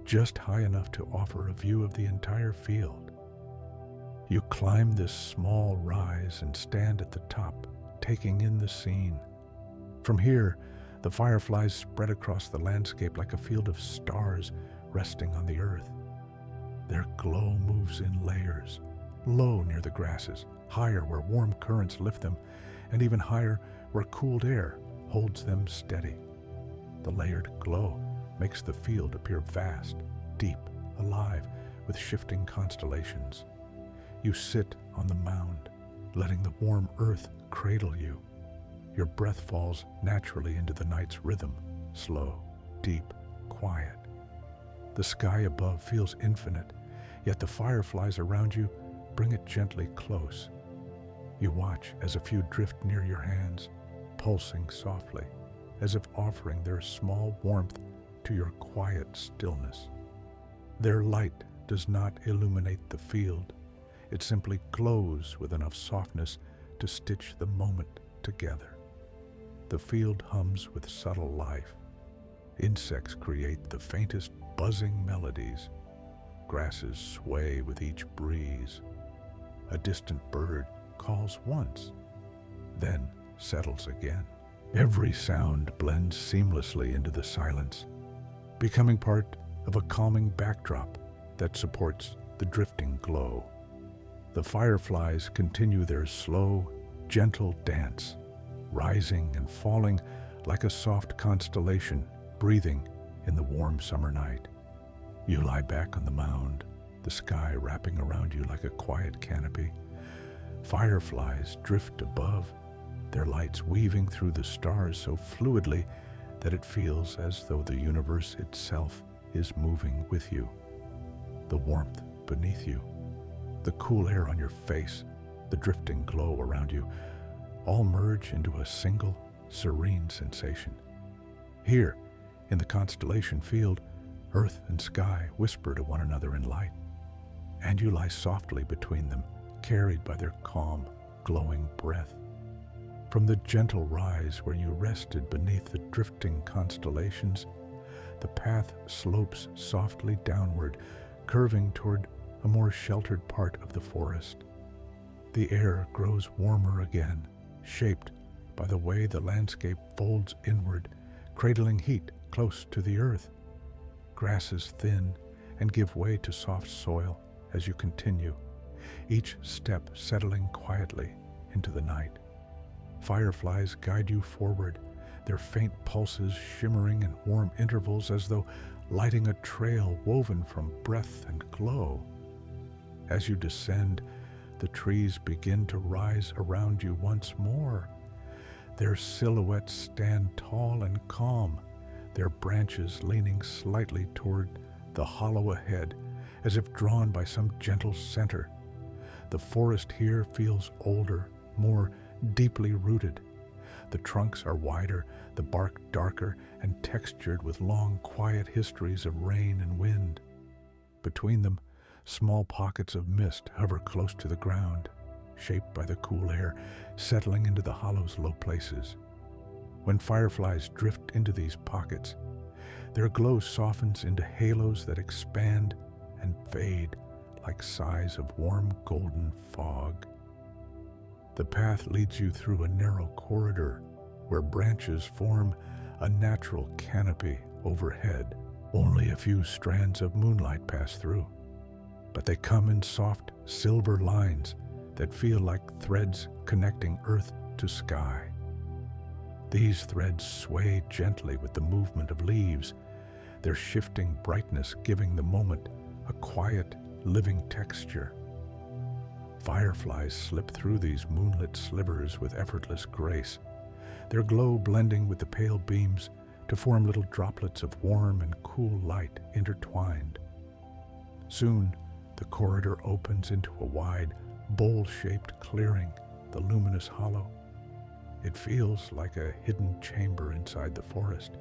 just high enough to offer a view of the entire field. You climb this small rise and stand at the top, taking in the scene. From here, the fireflies spread across the landscape like a field of stars resting on the earth. Their glow moves in layers, low near the grasses, higher where warm currents lift them, and even higher where cooled air holds them steady. The layered glow makes the field appear vast, deep, alive, with shifting constellations. You sit on the mound, letting the warm earth cradle you. Your breath falls naturally into the night's rhythm, slow, deep, quiet. The sky above feels infinite, yet the fireflies around you bring it gently close. You watch as a few drift near your hands, pulsing softly, as if offering their small warmth to your quiet stillness. Their light does not illuminate the field. It simply glows with enough softness to stitch the moment together. The field hums with subtle life. Insects create the faintest buzzing melodies. Grasses sway with each breeze. A distant bird calls once, then settles again. Every sound blends seamlessly into the silence, becoming part of a calming backdrop that supports the drifting glow. The fireflies continue their slow, gentle dance, rising and falling like a soft constellation breathing in the warm summer night. You lie back on the mound, the sky wrapping around you like a quiet canopy. Fireflies drift above, their lights weaving through the stars so fluidly that it feels as though the universe itself is moving with you. The warmth beneath you, the cool air on your face, the drifting glow around you, all merge into a single, serene sensation. Here, in the constellation field, earth and sky whisper to one another in light, and you lie softly between them, carried by their calm, glowing breath. From the gentle rise where you rested beneath the drifting constellations, the path slopes softly downward, curving toward a more sheltered part of the forest. The air grows warmer again, shaped by the way the landscape folds inward, cradling heat close to the earth. Grasses thin and give way to soft soil as you continue, each step settling quietly into the night. Fireflies guide you forward, their faint pulses shimmering in warm intervals as though lighting a trail woven from breath and glow. As you descend, the trees begin to rise around you once more. Their silhouettes stand tall and calm, their branches leaning slightly toward the hollow ahead, as if drawn by some gentle center. The forest here feels older, more deeply rooted. The trunks are wider, the bark darker and textured with long, quiet histories of rain and wind. Between them, small pockets of mist hover close to the ground, shaped by the cool air, settling into the hollow's low places. When fireflies drift into these pockets, their glow softens into halos that expand and fade like sighs of warm golden fog. The path leads you through a narrow corridor where branches form a natural canopy overhead. Only a few strands of moonlight pass through, but they come in soft silver lines that feel like threads connecting earth to sky. These threads sway gently with the movement of leaves, their shifting brightness giving the moment a quiet, living texture. Fireflies slip through these moonlit slivers with effortless grace, their glow blending with the pale beams to form little droplets of warm and cool light intertwined. Soon, the corridor opens into a wide, bowl-shaped clearing, the luminous hollow. It feels like a hidden chamber inside the forest,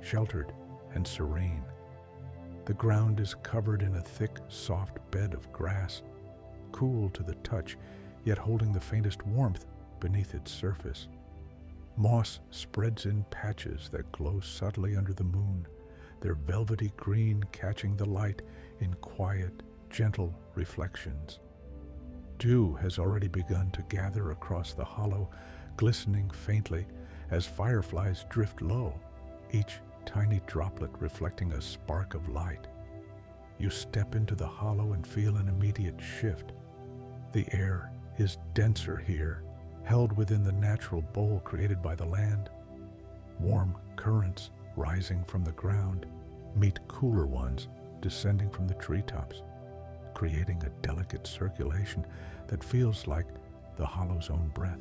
sheltered and serene. The ground is covered in a thick, soft bed of grass, cool to the touch, yet holding the faintest warmth beneath its surface. Moss spreads in patches that glow subtly under the moon, their velvety green catching the light in quiet, gentle reflections. Dew has already begun to gather across the hollow, glistening faintly as fireflies drift low, each tiny droplet reflecting a spark of light. You step into the hollow and feel an immediate shift. The air is denser here, held within the natural bowl created by the land. Warm currents rising from the ground meet cooler ones descending from the treetops, creating a delicate circulation that feels like the hollow's own breath.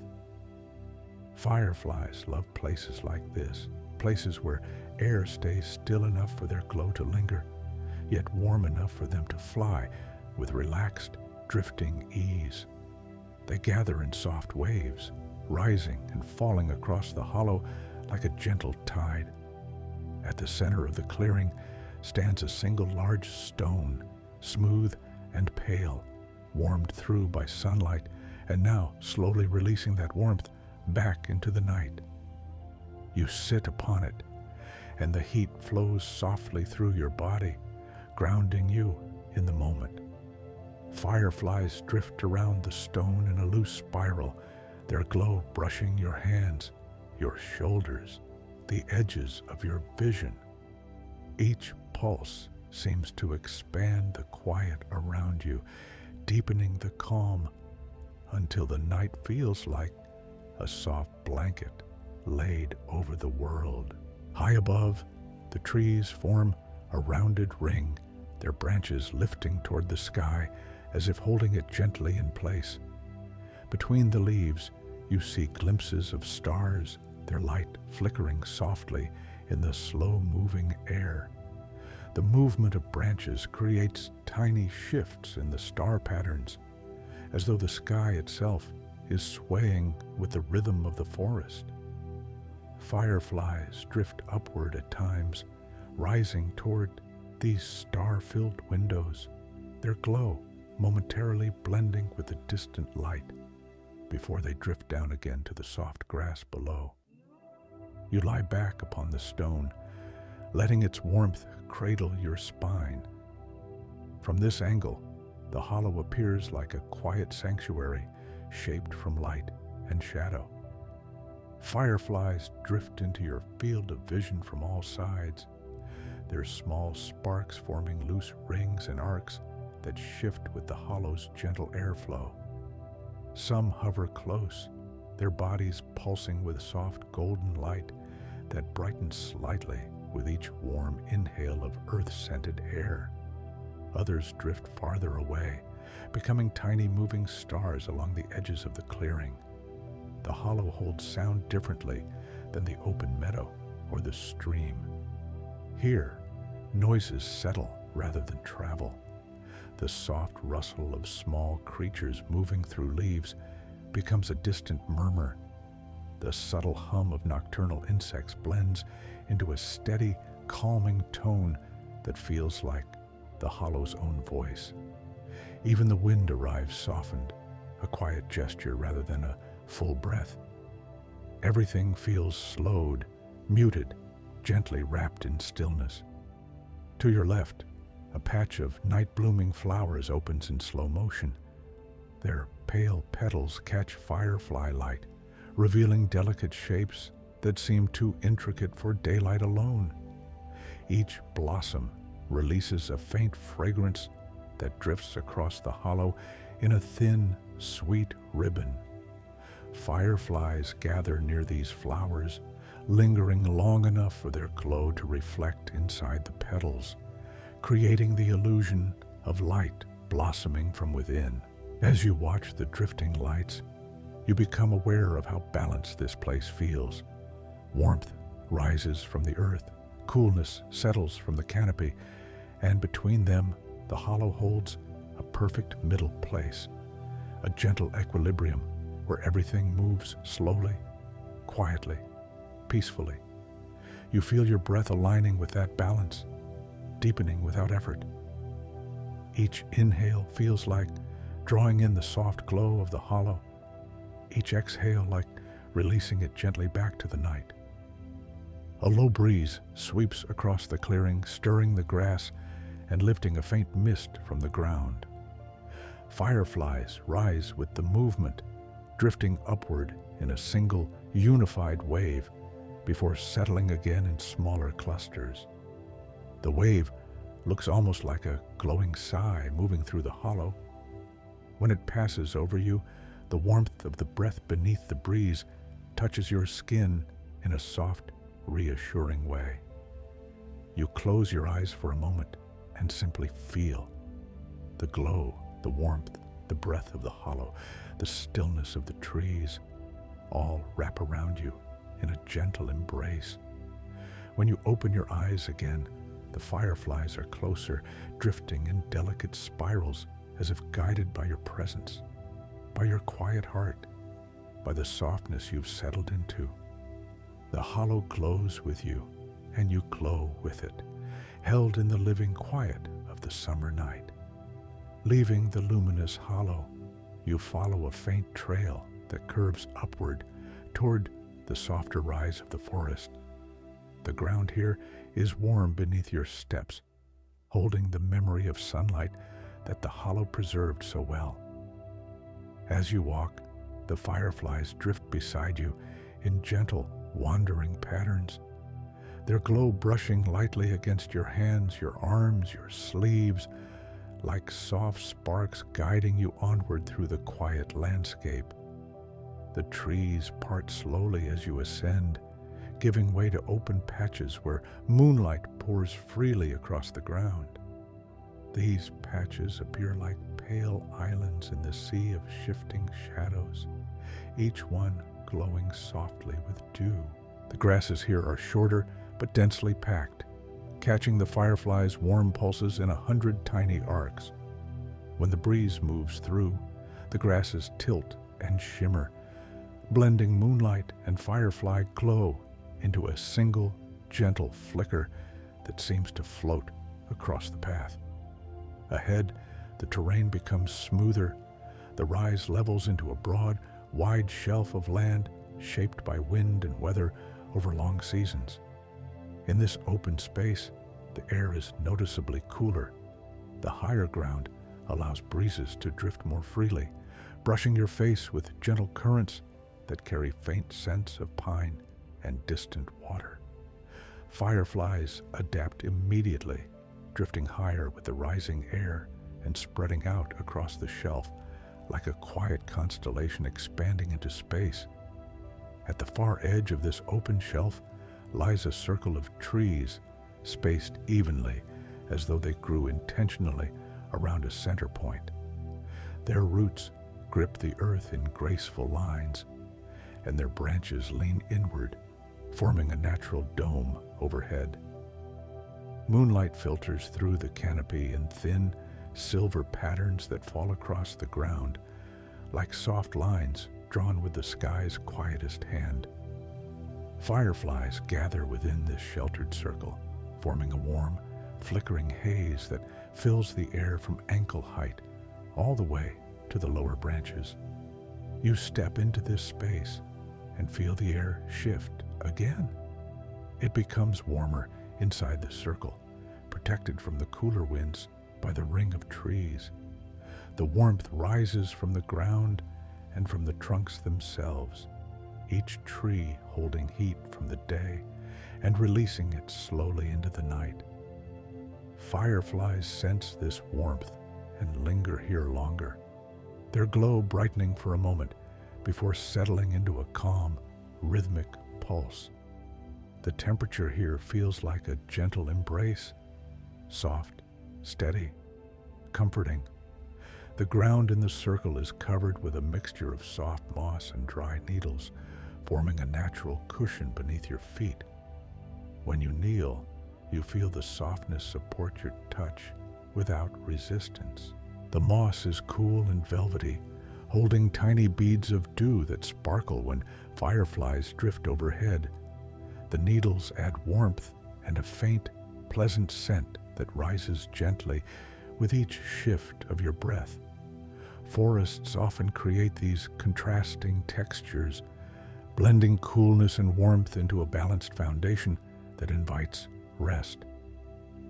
Fireflies love places like this, places where air stays still enough for their glow to linger, yet warm enough for them to fly with relaxed, drifting ease. They gather in soft waves, rising and falling across the hollow like a gentle tide. At the center of the clearing stands a single large stone, smooth and pale, warmed through by sunlight, and now slowly releasing that warmth back into the night. You sit upon it, and the heat flows softly through your body, grounding you in the moment. Fireflies drift around the stone in a loose spiral, their glow brushing your hands, your shoulders, the edges of your vision. Each pulse seems to expand the quiet around you, deepening the calm until the night feels like a soft blanket laid over the world. High above, the trees form a rounded ring, their branches lifting toward the sky as if holding it gently in place. Between the leaves, you see glimpses of stars, their light flickering softly in the slow-moving air. The movement of branches creates tiny shifts in the star patterns, as though the sky itself is swaying with the rhythm of the forest. Fireflies drift upward at times, rising toward these star-filled windows, their glow momentarily blending with the distant light before they drift down again to the soft grass below. You lie back upon the stone, letting its warmth cradle your spine. From this angle, the hollow appears like a quiet sanctuary shaped from light and shadow. Fireflies drift into your field of vision from all sides, their small sparks forming loose rings and arcs that shift with the hollow's gentle airflow. Some hover close, their bodies pulsing with soft golden light that brightens slightly with each warm inhale of earth-scented air. Others drift farther away, becoming tiny moving stars along the edges of the clearing. The hollow holds sound differently than the open meadow or the stream. Here, noises settle rather than travel. The soft rustle of small creatures moving through leaves becomes a distant murmur. The subtle hum of nocturnal insects blends into a steady, calming tone that feels like the hollow's own voice. Even the wind arrives softened, a quiet gesture rather than a full breath. Everything feels slowed, muted, gently wrapped in stillness. To your left, a patch of night-blooming flowers opens in slow motion. Their pale petals catch firefly light, revealing delicate shapes that seem too intricate for daylight alone. Each blossom releases a faint fragrance that drifts across the hollow in a thin, sweet ribbon. Fireflies gather near these flowers, lingering long enough for their glow to reflect inside the petals, creating the illusion of light blossoming from within. As you watch the drifting lights, you become aware of how balanced this place feels. Warmth rises from the earth, coolness settles from the canopy, and between them, the hollow holds a perfect middle place, a gentle equilibrium where everything moves slowly, quietly, peacefully. You feel your breath aligning with that balance, deepening without effort. Each inhale feels like drawing in the soft glow of the hollow, each exhale like releasing it gently back to the night. A low breeze sweeps across the clearing, stirring the grass and lifting a faint mist from the ground. Fireflies rise with the movement, drifting upward in a single, unified wave before settling again in smaller clusters. The wave looks almost like a glowing sigh moving through the hollow. When it passes over you, the warmth of the breath beneath the breeze touches your skin in a soft, reassuring way. You close your eyes for a moment and simply feel the glow, the warmth, the breath of the hollow, the stillness of the trees, all wrap around you in a gentle embrace. When you open your eyes again, the fireflies are closer, drifting in delicate spirals as if guided by your presence, by your quiet heart, by the softness you've settled into. The hollow glows with you, and you glow with it, held in the living quiet of the summer night. Leaving the luminous hollow, you follow a faint trail that curves upward toward the softer rise of the forest. The ground here is warm beneath your steps, holding the memory of sunlight that the hollow preserved so well. As you walk, the fireflies drift beside you in gentle, wandering patterns, their glow brushing lightly against your hands, your arms, your sleeves, like soft sparks guiding you onward through the quiet landscape. The trees part slowly as you ascend, giving way to open patches where moonlight pours freely across the ground. These patches appear like pale islands in the sea of shifting shadows, each one glowing softly with dew. The grasses here are shorter but densely packed, catching the fireflies' warm pulses in 100 tiny arcs. When the breeze moves through, the grasses tilt and shimmer, blending moonlight and firefly glow into a single, gentle flicker that seems to float across the path. Ahead, the terrain becomes smoother. The rise levels into a broad, wide shelf of land shaped by wind and weather over long seasons. In this open space, the air is noticeably cooler. The higher ground allows breezes to drift more freely, brushing your face with gentle currents that carry faint scents of pine and distant water. Fireflies adapt immediately, drifting higher with the rising air and spreading out across the shelf like a quiet constellation expanding into space. At the far edge of this open shelf lies a circle of trees, spaced evenly as though they grew intentionally around a center point. Their roots grip the earth in graceful lines, and their branches lean inward, forming a natural dome overhead. Moonlight filters through the canopy in thin, silver patterns that fall across the ground, like soft lines drawn with the sky's quietest hand. Fireflies gather within this sheltered circle, forming a warm, flickering haze that fills the air from ankle height all the way to the lower branches. You step into this space and feel the air shift again. It becomes warmer inside the circle, protected from the cooler winds by the ring of trees. The warmth rises from the ground and from the trunks themselves, each tree holding heat from the day and releasing it slowly into the night. Fireflies sense this warmth and linger here longer, their glow brightening for a moment before settling into a calm, rhythmic pulse. The temperature here feels like a gentle embrace, soft, steady, comforting. The ground in the circle is covered with a mixture of soft moss and dry needles, forming a natural cushion beneath your feet. When you kneel, you feel the softness support your touch without resistance. The moss is cool and velvety, holding tiny beads of dew that sparkle when fireflies drift overhead. The needles add warmth and a faint, pleasant scent that rises gently with each shift of your breath. Forests often create these contrasting textures, blending coolness and warmth into a balanced foundation that invites rest.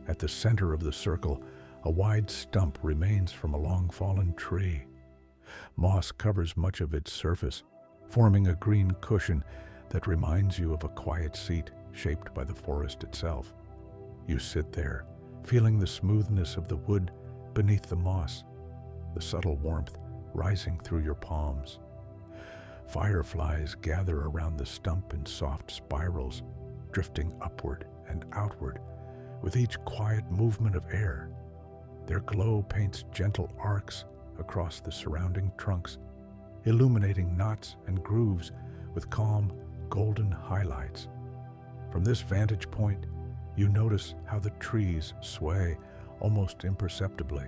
At the center of the circle, a wide stump remains from a long fallen tree. Moss covers much of its surface, forming a green cushion that reminds you of a quiet seat shaped by the forest itself. You sit there, feeling the smoothness of the wood beneath the moss, the subtle warmth rising through your palms. Fireflies gather around the stump in soft spirals, drifting upward and outward with each quiet movement of air. Their glow paints gentle arcs across the surrounding trunks, illuminating knots and grooves with calm, golden highlights. From this vantage point, you notice how the trees sway almost imperceptibly,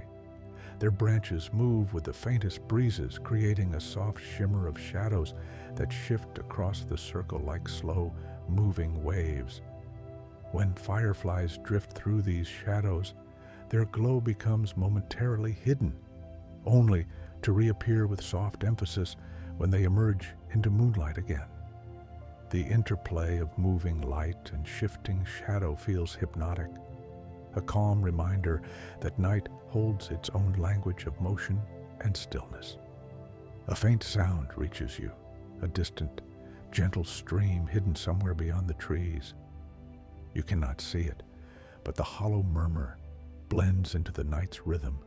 Their branches move with the faintest breezes, creating a soft shimmer of shadows that shift across the circle like slow, moving waves. When fireflies drift through these shadows, their glow becomes momentarily hidden, only to reappear with soft emphasis when they emerge into moonlight again. The interplay of moving light and shifting shadow feels hypnotic, a calm reminder that night holds its own language of motion and stillness. A faint sound reaches you, a distant, gentle stream hidden somewhere beyond the trees. You cannot see it, but the hollow murmur blends into the night's rhythm,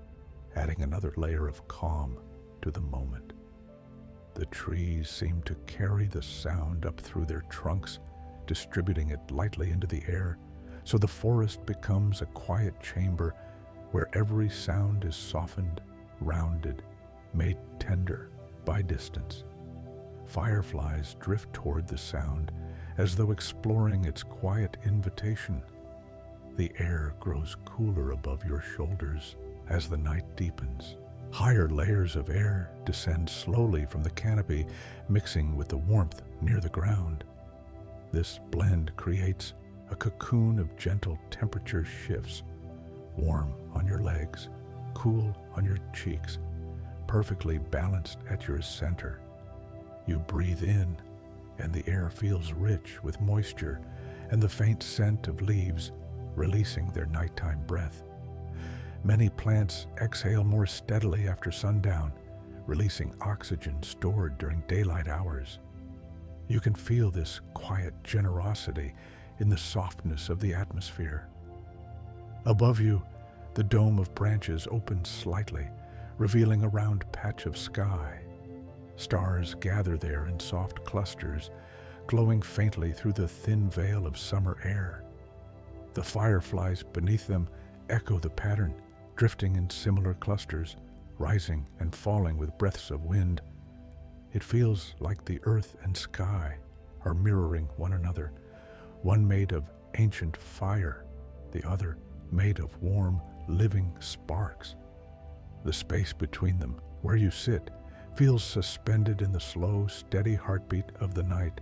adding another layer of calm to the moment. The trees seem to carry the sound up through their trunks, distributing it lightly into the air, so the forest becomes a quiet chamber where every sound is softened, rounded, made tender by distance. Fireflies drift toward the sound as though exploring its quiet invitation. The air grows cooler above your shoulders as the night deepens. Higher layers of air descend slowly from the canopy, mixing with the warmth near the ground. This blend creates a cocoon of gentle temperature shifts, warm on your legs, cool on your cheeks, perfectly balanced at your center. You breathe in, and the air feels rich with moisture and the faint scent of leaves releasing their nighttime breath. Many plants exhale more steadily after sundown, releasing oxygen stored during daylight hours. You can feel this quiet generosity in the softness of the atmosphere. Above you, the dome of branches opens slightly, revealing a round patch of sky. Stars gather there in soft clusters, glowing faintly through the thin veil of summer air. The fireflies beneath them echo the pattern, drifting in similar clusters, rising and falling with breaths of wind. It feels like the earth and sky are mirroring one another, one made of ancient fire, the other made of warm, living sparks. The space between them, where you sit, feels suspended in the slow, steady heartbeat of the night.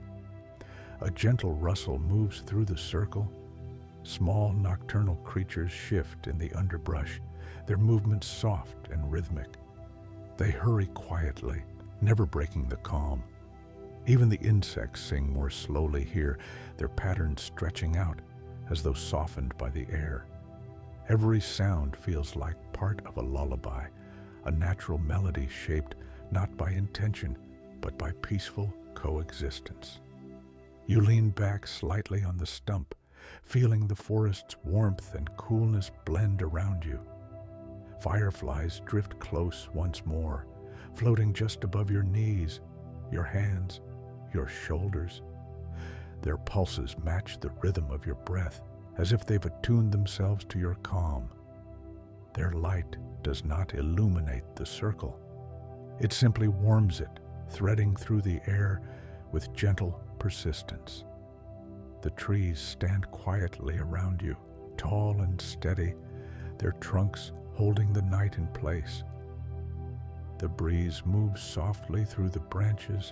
A gentle rustle moves through the circle. Small nocturnal creatures shift in the underbrush, their movements soft and rhythmic. They hurry quietly, never breaking the calm. Even the insects sing more slowly here, their patterns stretching out as though softened by the air. Every sound feels like part of a lullaby, a natural melody shaped not by intention, but by peaceful coexistence. You lean back slightly on the stump, feeling the forest's warmth and coolness blend around you. Fireflies drift close once more, floating just above your knees, your hands, your shoulders. Their pulses match the rhythm of your breath, as if they've attuned themselves to your calm. Their light does not illuminate the circle. It simply warms it, threading through the air with gentle persistence. The trees stand quietly around you, tall and steady, their trunks holding the night in place. The breeze moves softly through the branches,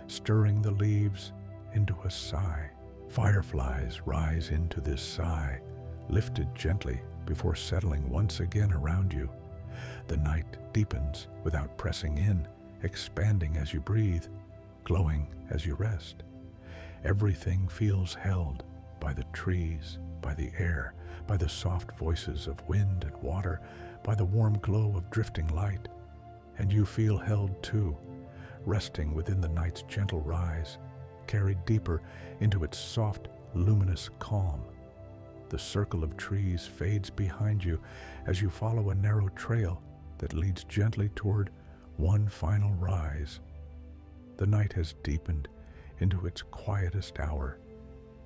stirring the leaves into a sigh. Fireflies rise into this sigh, lifted gently before settling once again around you. The night deepens without pressing in, expanding as you breathe, glowing as you rest. Everything feels held by the trees, by the air, by the soft voices of wind and water, by the warm glow of drifting light. And you feel held too, resting within the night's gentle rise, carried deeper into its soft, luminous calm. The circle of trees fades behind you as you follow a narrow trail that leads gently toward one final rise. The night has deepened into its quietest hour,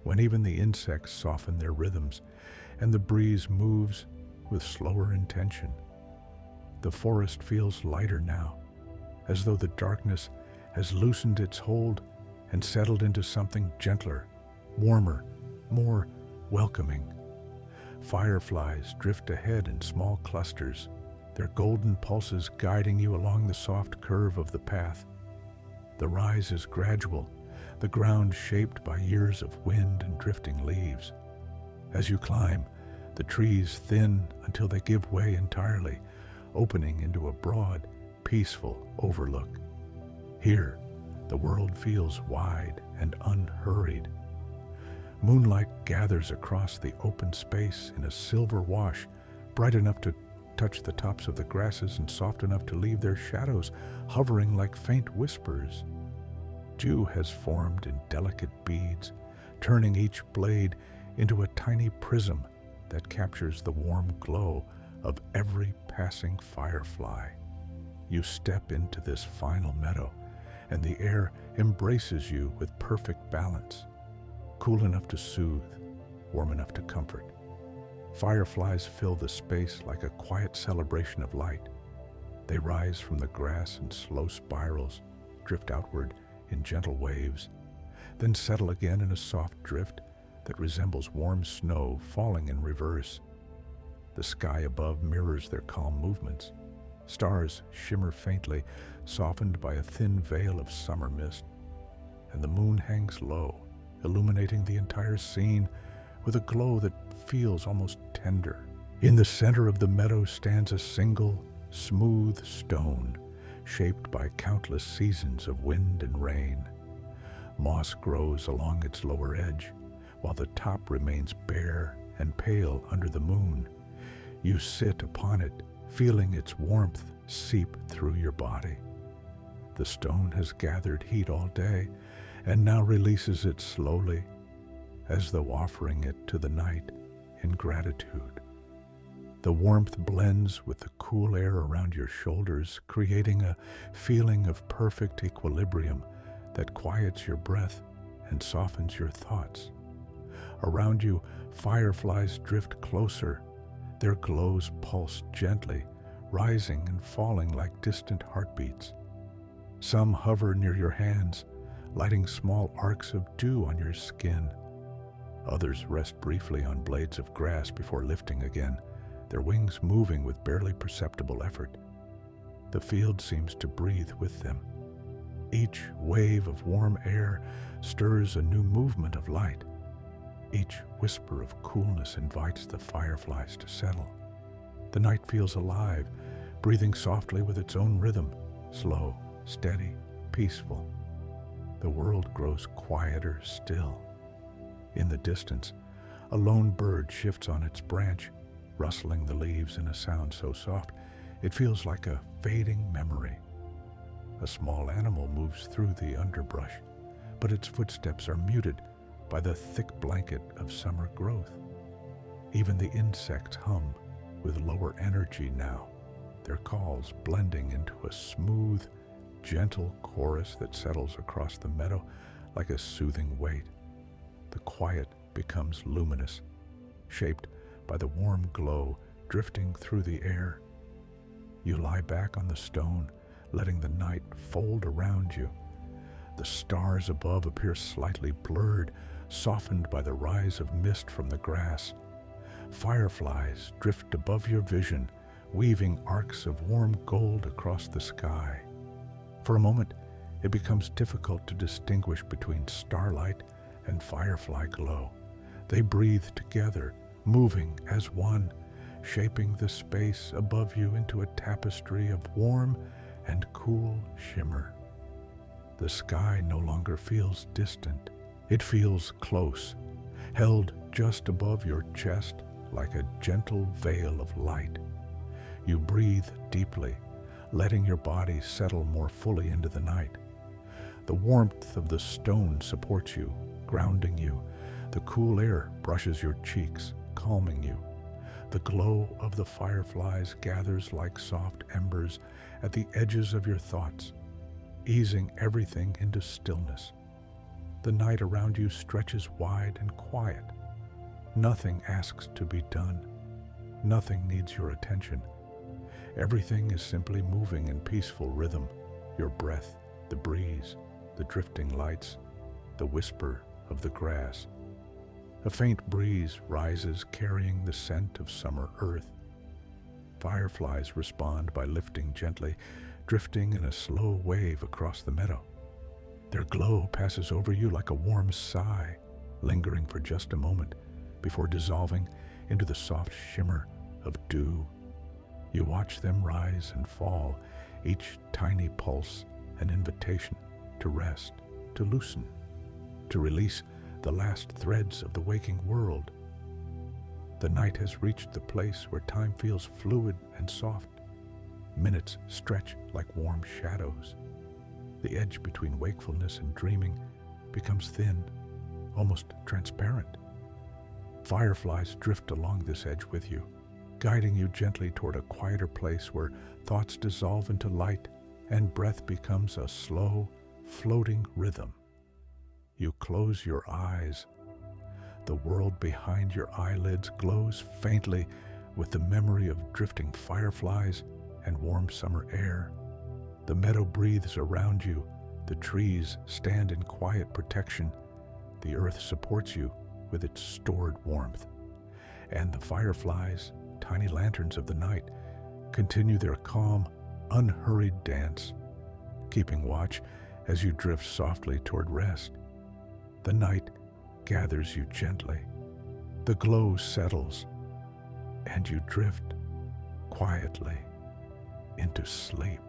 when even the insects soften their rhythms and the breeze moves with slower intention. The forest feels lighter now, as though the darkness has loosened its hold and settled into something gentler, warmer, more welcoming. Fireflies drift ahead in small clusters, their golden pulses guiding you along the soft curve of the path. The rise is gradual, the ground shaped by years of wind and drifting leaves. As you climb, the trees thin until they give way entirely, opening into a broad, peaceful overlook. Here, the world feels wide and unhurried. Moonlight gathers across the open space in a silver wash, bright enough to touch the tops of the grasses and soft enough to leave their shadows hovering like faint whispers. Dew has formed in delicate beads, turning each blade into a tiny prism that captures the warm glow of every passing firefly. You step into this final meadow, and the air embraces you with perfect balance, cool enough to soothe, warm enough to comfort. Fireflies fill the space like a quiet celebration of light. They rise from the grass in slow spirals, drift outward in gentle waves, then settle again in a soft drift that resembles warm snow falling in reverse. The sky above mirrors their calm movements. Stars shimmer faintly, softened by a thin veil of summer mist, and the moon hangs low, illuminating the entire scene with a glow that feels almost tender. In the center of the meadow stands a single, smooth stone, shaped by countless seasons of wind and rain. Moss grows along its lower edge, while the top remains bare and pale under the moon. You sit upon it, feeling its warmth seep through your body. The stone has gathered heat all day, and now releases it slowly, as though offering it to the night in gratitude. The warmth blends with the cool air around your shoulders, creating a feeling of perfect equilibrium that quiets your breath and softens your thoughts. Around you, fireflies drift closer. Their glows pulse gently, rising and falling like distant heartbeats. Some hover near your hands, lighting small arcs of dew on your skin. Others rest briefly on blades of grass before lifting again, their wings moving with barely perceptible effort. The field seems to breathe with them. Each wave of warm air stirs a new movement of light. Each whisper of coolness invites the fireflies to settle. The night feels alive, breathing softly with its own rhythm, slow, steady, peaceful. The world grows quieter still. In the distance, a lone bird shifts on its branch, rustling the leaves in a sound so soft it feels like a fading memory. A small animal moves through the underbrush, but its footsteps are muted by the thick blanket of summer growth. Even the insects hum with lower energy now, their calls blending into a smooth, gentle chorus that settles across the meadow like a soothing weight. The quiet becomes luminous, shaped by the warm glow drifting through the air. You lie back on the stone, letting the night fold around you. The stars above appear slightly blurred, softened by the rise of mist from the grass. Fireflies drift above your vision, weaving arcs of warm gold across the sky. For a moment, it becomes difficult to distinguish between starlight and firefly glow. They breathe together, moving as one, shaping the space above you into a tapestry of warm and cool shimmer. The sky no longer feels distant. It feels close, held just above your chest like a gentle veil of light. You breathe deeply, letting your body settle more fully into the night. The warmth of the stone supports you, grounding you. The cool air brushes your cheeks, calming you. The glow of the fireflies gathers like soft embers at the edges of your thoughts, easing everything into stillness. The night around you stretches wide and quiet. Nothing asks to be done. Nothing needs your attention. Everything is simply moving in peaceful rhythm. Your breath, the breeze, the drifting lights, the whisper of the grass. A faint breeze rises, carrying the scent of summer earth. fireflies respond by lifting gently, drifting in a slow wave across the meadow. Their glow passes over you like a warm sigh, lingering for just a moment before dissolving into the soft shimmer of dew. You watch them rise and fall, each tiny pulse an invitation to rest, to loosen, to release the last threads of the waking world. The night has reached the place where time feels fluid and soft. Minutes stretch like warm shadows. The edge between wakefulness and dreaming becomes thin, almost transparent. Fireflies drift along this edge with you, guiding you gently toward a quieter place where thoughts dissolve into light and breath becomes a slow, floating rhythm. You close your eyes. The world behind your eyelids glows faintly with the memory of drifting fireflies and warm summer air. The meadow breathes around you. The trees stand in quiet protection. The earth supports you with its stored warmth. And the fireflies, tiny lanterns of the night, continue their calm, unhurried dance, keeping watch as you drift softly toward rest. The night gathers you gently. The glow settles, and you drift quietly into sleep.